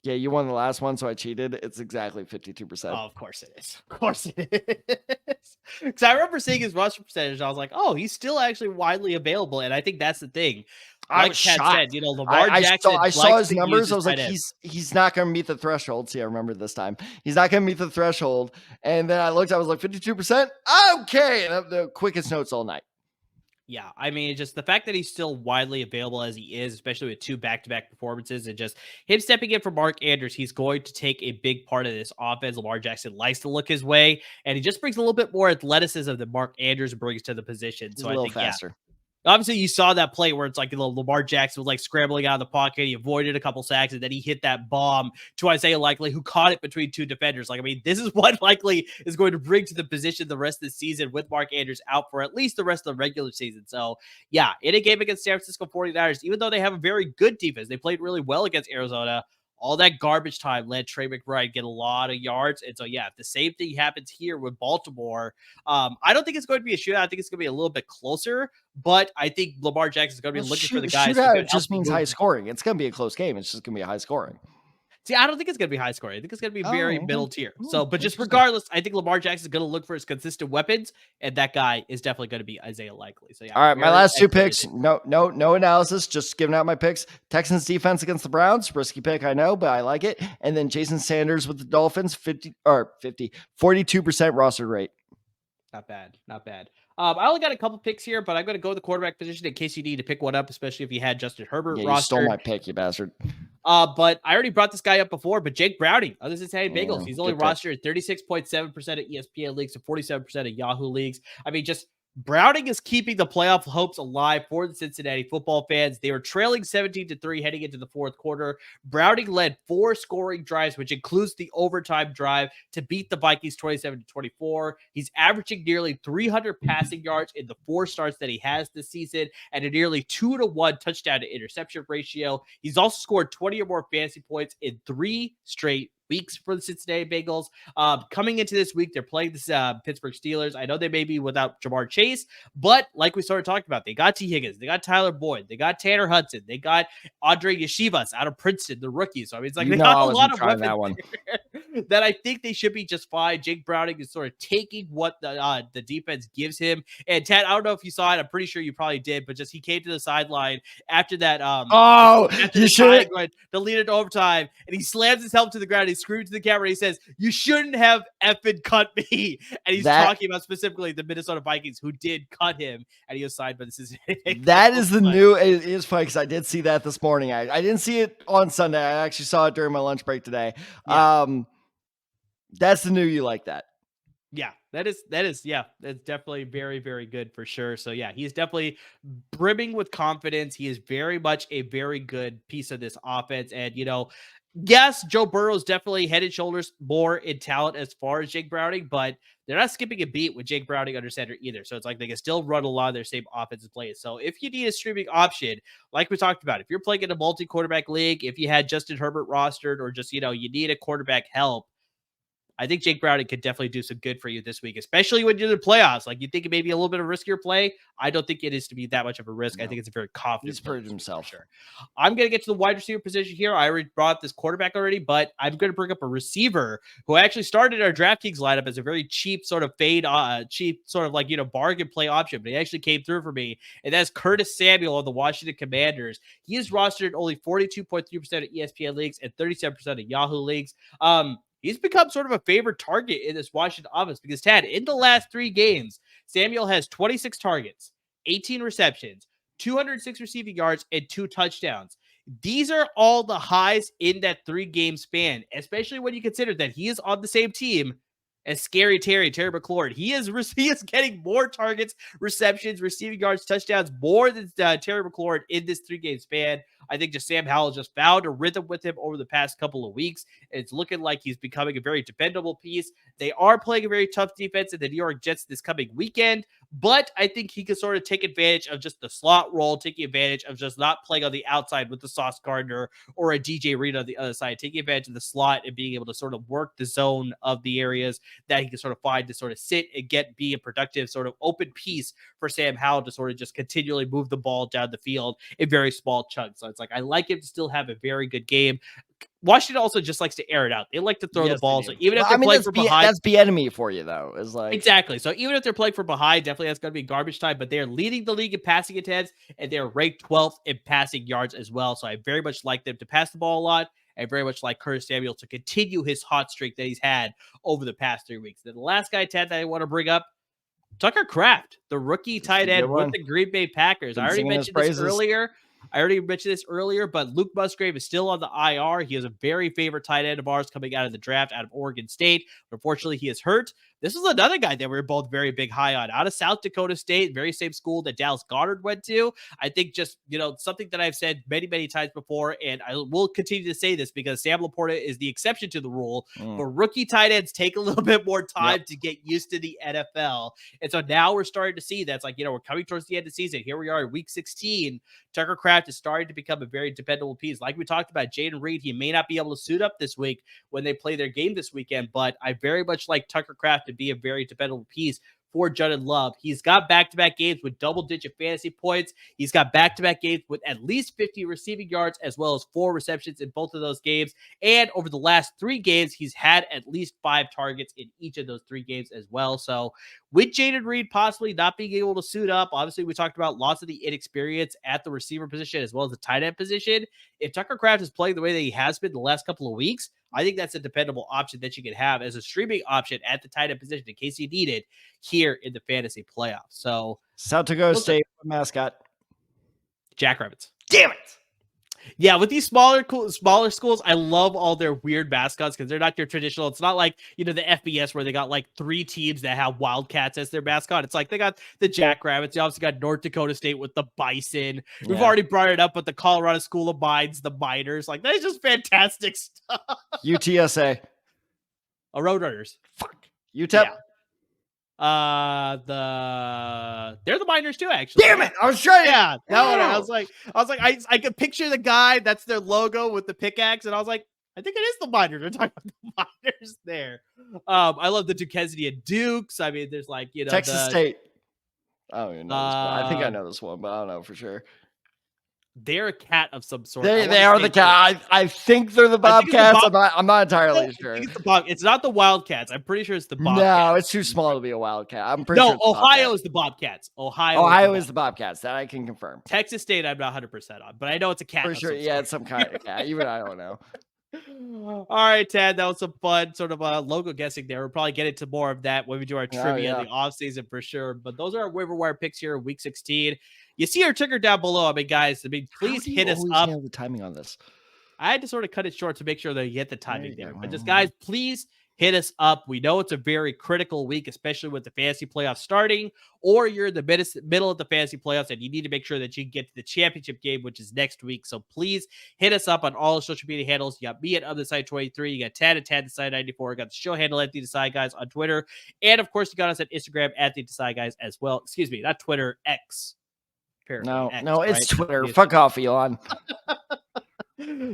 Speaker 2: Yeah, you won the last one, so I cheated. It's exactly 52%.
Speaker 1: Oh, of course it is. Of course it is. Because I remember seeing his roster percentage, and I was like, oh, he's still actually widely available. And I think that's the thing.
Speaker 2: I
Speaker 1: Like
Speaker 2: was
Speaker 1: Chad
Speaker 2: shocked.
Speaker 1: said, Lamar
Speaker 2: I
Speaker 1: Jackson
Speaker 2: saw
Speaker 1: likes
Speaker 2: his
Speaker 1: to use
Speaker 2: numbers.
Speaker 1: his
Speaker 2: I was like,
Speaker 1: tight ends.
Speaker 2: he's not going to meet the threshold. See, I remember this time. He's not going to meet the threshold. And then I looked, I was like, 52%? Okay. And the quickest notes all night.
Speaker 1: Yeah, I mean, just the fact that he's still widely available as he is, especially with 2 back-to-back performances, and just him stepping in for Mark Andrews, he's going to take a big part of this offense. Lamar Jackson likes to look his way, and he just brings a little bit more athleticism than Mark Andrews brings to the position.
Speaker 2: He's
Speaker 1: So
Speaker 2: a
Speaker 1: I
Speaker 2: little
Speaker 1: think,
Speaker 2: faster.
Speaker 1: Obviously, you saw that play where it's like Lamar Jackson was like scrambling out of the pocket. He avoided a couple sacks, and then he hit that bomb to Isaiah Likely, who caught it between 2 defenders. Like, I mean, this is what Likely is going to bring to the position the rest of the season with Mark Andrews out for at least the rest of the regular season. So, yeah, in a game against San Francisco 49ers, even though they have a very good defense, they played really well against Arizona. All that garbage time let Trey McBride get a lot of yards. And so, yeah, if the same thing happens here with Baltimore, I don't think it's going to be a shootout. I think it's going to be a little bit closer, but I think Lamar Jackson is going to be looking for the guys.
Speaker 2: Shootout just means high scoring. It's going to be a close game. It's just going to be a high scoring.
Speaker 1: See, I don't think it's going to be high scoring. I think it's going to be very middle tier. So, but just regardless, I think Lamar Jackson is going to look for his consistent weapons, and that guy is definitely going to be Isaiah Likely. So, yeah.
Speaker 2: All right, my last 2 picks. No analysis. Just giving out my picks. Texans defense against the Browns. Risky pick, I know, but I like it. And then Jason Sanders with the Dolphins. 42% roster rate.
Speaker 1: Not bad. Not bad. I only got a couple picks here, but I'm going to go the quarterback position in case you need to pick one up, especially if you had Justin Herbert rostered.
Speaker 2: You stole my pick, you bastard.
Speaker 1: But I already brought this guy up before, but Jake Browning, other Cincinnati Bengals, he's only rostered at 36.7% of ESPN leagues and 47% of Yahoo leagues. I mean, just Browning is keeping the playoff hopes alive for the Cincinnati football fans. They were trailing 17-3 heading into the fourth quarter. Browning led 4 scoring drives, which includes the overtime drive to beat the Vikings 27-24. He's averaging nearly 300 passing yards in the 4 starts that he has this season and a nearly 2-to-1 touchdown to interception ratio. He's also scored 20 or more fantasy points in 3 straight weeks for the Cincinnati Bengals. Coming into this week, they're playing the Pittsburgh Steelers. I know they may be without Jamar Chase, but like we started talking about, they got T. Higgins, they got Tyler Boyd, they got Tanner Hudson, they got Andre Yeshivas out of Princeton, the rookie. So I mean, it's like they got a lot of weapons that I think they should be just fine. Jake Browning is sort of taking what the defense gives him. And Ted, I don't know if you saw it. I'm pretty sure you probably did, but just he came to the sideline after that.
Speaker 2: You should
Speaker 1: deleted to overtime, and he slams his helmet to the ground. He screams to the camera. And he says, "You shouldn't have effing cut me." And he's talking about specifically the Minnesota Vikings who did cut him, and he was signed by the Cincinnati Bengals.
Speaker 2: That is the new. It is funny because I did see that this morning. I didn't see it on Sunday. I actually saw it during my lunch break today. Yeah. That's the new. You like that?
Speaker 1: Yeah, that is, yeah, that's definitely very, very good for sure. So yeah, he's definitely brimming with confidence. He is very much a very good piece of this offense. And, yes, Joe Burrow is definitely head and shoulders more in talent as far as Jake Browning, but they're not skipping a beat with Jake Browning under center either. So it's like they can still run a lot of their same offensive plays. So if you need a streaming option, like we talked about, if you're playing in a multi-quarterback league, if you had Justin Herbert rostered, or just, you need a quarterback help, I think Jake Browning could definitely do some good for you this week, especially when you're in the playoffs. Like, you think it may be a little bit of a riskier play. I don't think it is to be that much of a risk. No. I think it's a very confident.
Speaker 2: He's proved himself.
Speaker 1: Sure. I'm going to get to the wide receiver position here. I already brought up this quarterback already, but I'm going to bring up a receiver who actually started our DraftKings lineup as a very cheap sort of cheap sort of like, bargain play option, but he actually came through for me. And that's Curtis Samuel of the Washington Commanders. He is rostered at only 42.3% of ESPN leagues and 37% of Yahoo leagues. He's become sort of a favorite target in this Washington offense because, Tad, in the last 3 games, Samuel has 26 targets, 18 receptions, 206 receiving yards, and 2 touchdowns. These are all the highs in that 3-game span, especially when you consider that he is on the same team as Terry McLaurin. He is getting more targets, receptions, receiving yards, touchdowns, more than Terry McLaurin in this 3-game span. I think just Sam Howell just found a rhythm with him over the past couple of weeks. And it's looking like he's becoming a very dependable piece. They are playing a very tough defense in the New York Jets this coming weekend, but I think he can sort of take advantage of just the slot role, taking advantage of just not playing on the outside with the Sauce Gardner or a DJ Reed on the other side, taking advantage of the slot and being able to sort of work the zone of the areas that he can sort of find to sort of sit and be a productive sort of open piece for Sam Howell to sort of just continually move the ball down the field in very small chunks. So it's like, I like him to still have a very good game. Washington also just likes to air it out. They like to throw the ball. So even if they're playing from behind,
Speaker 2: that's the enemy for you, though. Is like
Speaker 1: exactly. So even if they're playing from behind, definitely that's going to be garbage time. But they are leading the league in passing attempts, and they are ranked 12th in passing yards as well. So I very much like them to pass the ball a lot. I very much like Curtis Samuel to continue his hot streak that he's had over the past 3 weeks. Then the last guy, Ted, that I want to bring up, Tucker Kraft, the rookie tight end with the Green Bay Packers. I already mentioned this earlier, but Luke Musgrave is still on the IR. He is a very favorite tight end of ours coming out of the draft out of Oregon State. Unfortunately, he is hurt. This is another guy that we're both very big high on. Out of South Dakota State, very same school that Dallas Goedert went to. I think just, something that I've said many, many times before, and I will continue to say this because Sam Laporta is the exception to the rule, but rookie tight ends take a little bit more time to get used to the NFL. And so now we're starting to see that's like, we're coming towards the end of the season. Here we are in week 16. Tucker Kraft is starting to become a very dependable piece. Like we talked about, Jaden Reed, he may not be able to suit up this week when they play their game this weekend, but I very much like Tucker Kraft to be a very dependable piece for Jordan Love. He's got back-to-back games with double-digit fantasy points. He's got back-to-back games with at least 50 receiving yards as well as 4 receptions in both of those games. And over the last 3 games, he's had at least 5 targets in each of those 3 games as well. So with Jaden Reed possibly not being able to suit up, obviously we talked about lots of the inexperience at the receiver position as well as the tight end position. If Tucker Kraft is playing the way that he has been the last couple of weeks, I think that's a dependable option that you can have as a streaming option at the tight end position in case you need it here in the fantasy playoffs. So
Speaker 2: South Dakota State mascot,
Speaker 1: Jackrabbits.
Speaker 2: Damn it.
Speaker 1: Yeah, with these smaller schools, I love all their weird mascots because they're not your traditional. It's not like, the FBS where they got like 3 teams that have Wildcats as their mascot. It's like they got the Jackrabbits. They obviously got North Dakota State with the Bison. We've already brought it up with the Colorado School of Mines, the Miners. Like, that's just fantastic stuff.
Speaker 2: UTSA.
Speaker 1: Roadrunners.
Speaker 2: Fuck. UTEP.
Speaker 1: Yeah. They're the Miners too, actually.
Speaker 2: Damn it! I was trying.
Speaker 1: Yeah, that one. I was like, I could picture the guy. That's their logo with the pickaxe, and I was like, I think it is the Miners. We're talking about the Miners there. I love the Duquesne Dukes. I mean, there's like
Speaker 2: Texas State. I don't even know this one. I think I know this one, but I don't know for sure.
Speaker 1: They're a cat of some sort.
Speaker 2: They are the cat. I think they're the Bobcats. I'm not entirely sure.
Speaker 1: It's not the Wildcats. I'm pretty sure it's the Bobcats.
Speaker 2: No, it's too small to be a Wildcat. I'm pretty sure.
Speaker 1: No, Ohio is the Bobcats.
Speaker 2: Ohio is the Bobcats. That I can confirm.
Speaker 1: Texas State, I'm not 100% on, but I know it's a cat.
Speaker 2: For sure. Yeah, it's some kind of cat. Even I don't know.
Speaker 1: All right, Tad, that was some fun sort of logo guessing there. We'll probably get into more of that when we do our trivia in the offseason for sure. But those are our waiver wire picks here in week 16. You see our ticker down below. I mean, guys, please hit us up.
Speaker 2: The timing on this.
Speaker 1: I had to sort of cut it short to make sure that you get the timing there. But just, guys, please hit us up. We know it's a very critical week, especially with the fantasy playoffs starting, or you're in the middle of the fantasy playoffs and you need to make sure that you get to the championship game, which is next week. So please hit us up on all the social media handles. You got me at OfTheSide23. You got Tad at TadTheSide94. You got the show handle at TheDecide Guys on Twitter. And, of course, you got us at Instagram at TheDecide Guys as well. Excuse me, not Twitter, X.
Speaker 2: No, it's Twitter. Fuck off, Elon.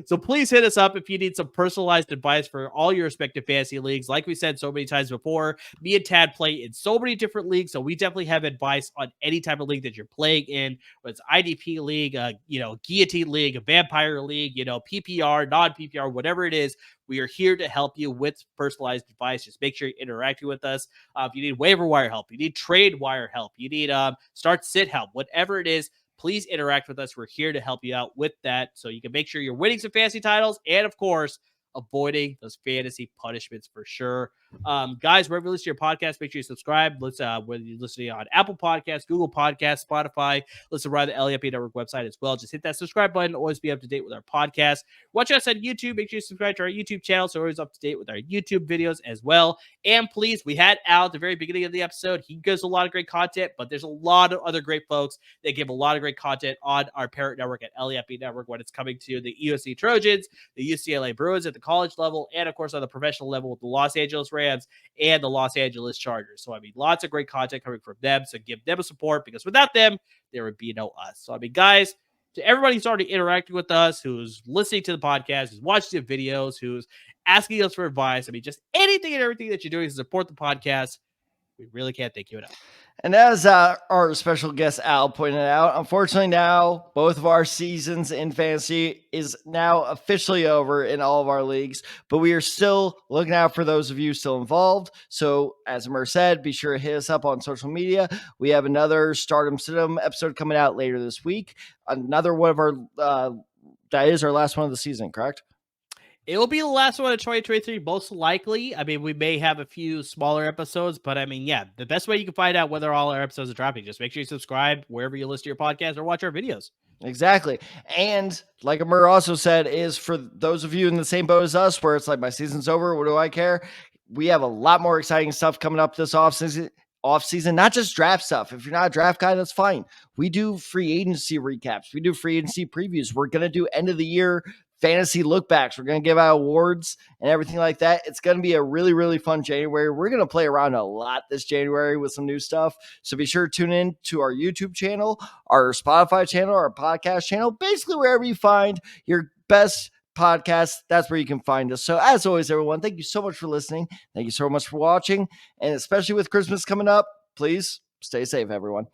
Speaker 1: So please hit us up if you need some personalized advice for all your respective fantasy leagues. Like we said so many times before, me and Tad play in so many different leagues, so we definitely have advice on any type of league that you're playing in, whether it's IDP league, guillotine league, a vampire league, PPR, non-PPR, whatever it is. We are here to help you with personalized advice. Just make sure you're interacting with us. If you need waiver wire help, you need trade wire help, you need start-sit help, whatever it is, please interact with us. We're here to help you out with that so you can make sure you're winning some fantasy titles and, of course, avoiding those fantasy punishments for sure. Guys, wherever you listen to your podcast, make sure you subscribe. Whether you're listening on Apple Podcasts, Google Podcasts, Spotify, listen right on the LAFB Network website as well. Just hit that subscribe button. Always be up to date with our podcast. Watch us on YouTube. Make sure you subscribe to our YouTube channel so we're always up to date with our YouTube videos as well. And please, we had Al at the very beginning of the episode. He gives a lot of great content, but there's a lot of other great folks that give a lot of great content on our parent network at LAFB Network when it's coming to the USC Trojans, the UCLA Bruins at the college level, and, of course, on the professional level with the Los Angeles Rams and the Los Angeles Chargers. So, I mean, lots of great content coming from them. So give them a support because without them, there would be no us. So, I mean, guys, to everybody who's already interacting with us, who's listening to the podcast, who's watching the videos, who's asking us for advice, I mean, just anything and everything that you're doing to support the podcast, We really can't thank you enough.
Speaker 2: And as our special guest Al pointed out, unfortunately now both of our seasons in fantasy is now officially over in all of our leagues, but we are still looking out for those of you still involved. So as Amir said, be sure to hit us up on social media. We have another Stardom Stidham episode coming out later this week. Another one of our, that is our last one of the season, correct?
Speaker 1: It will be the last one of 2023, most likely. I mean, we may have a few smaller episodes, but I mean, yeah, the best way you can find out whether all our episodes are dropping, just make sure you subscribe wherever you listen to your podcast or watch our videos.
Speaker 2: Exactly. And like Amir also said, is for those of you in the same boat as us, where it's like my season's over, what do I care? We have a lot more exciting stuff coming up this offseason, not just draft stuff. If you're not a draft guy, that's fine. We do free agency recaps. We do free agency previews. We're going to do end of the year fantasy look backs. We're going to give out awards and everything like that. It's going to be a really, really fun January. We're going to play around a lot this January with some new stuff. So be sure to tune in to our YouTube channel, our Spotify channel, our podcast channel, basically wherever you find your best podcast. That's where you can find us. So as always, everyone, thank you so much for listening. Thank you so much for watching. And especially with Christmas coming up, please stay safe, everyone.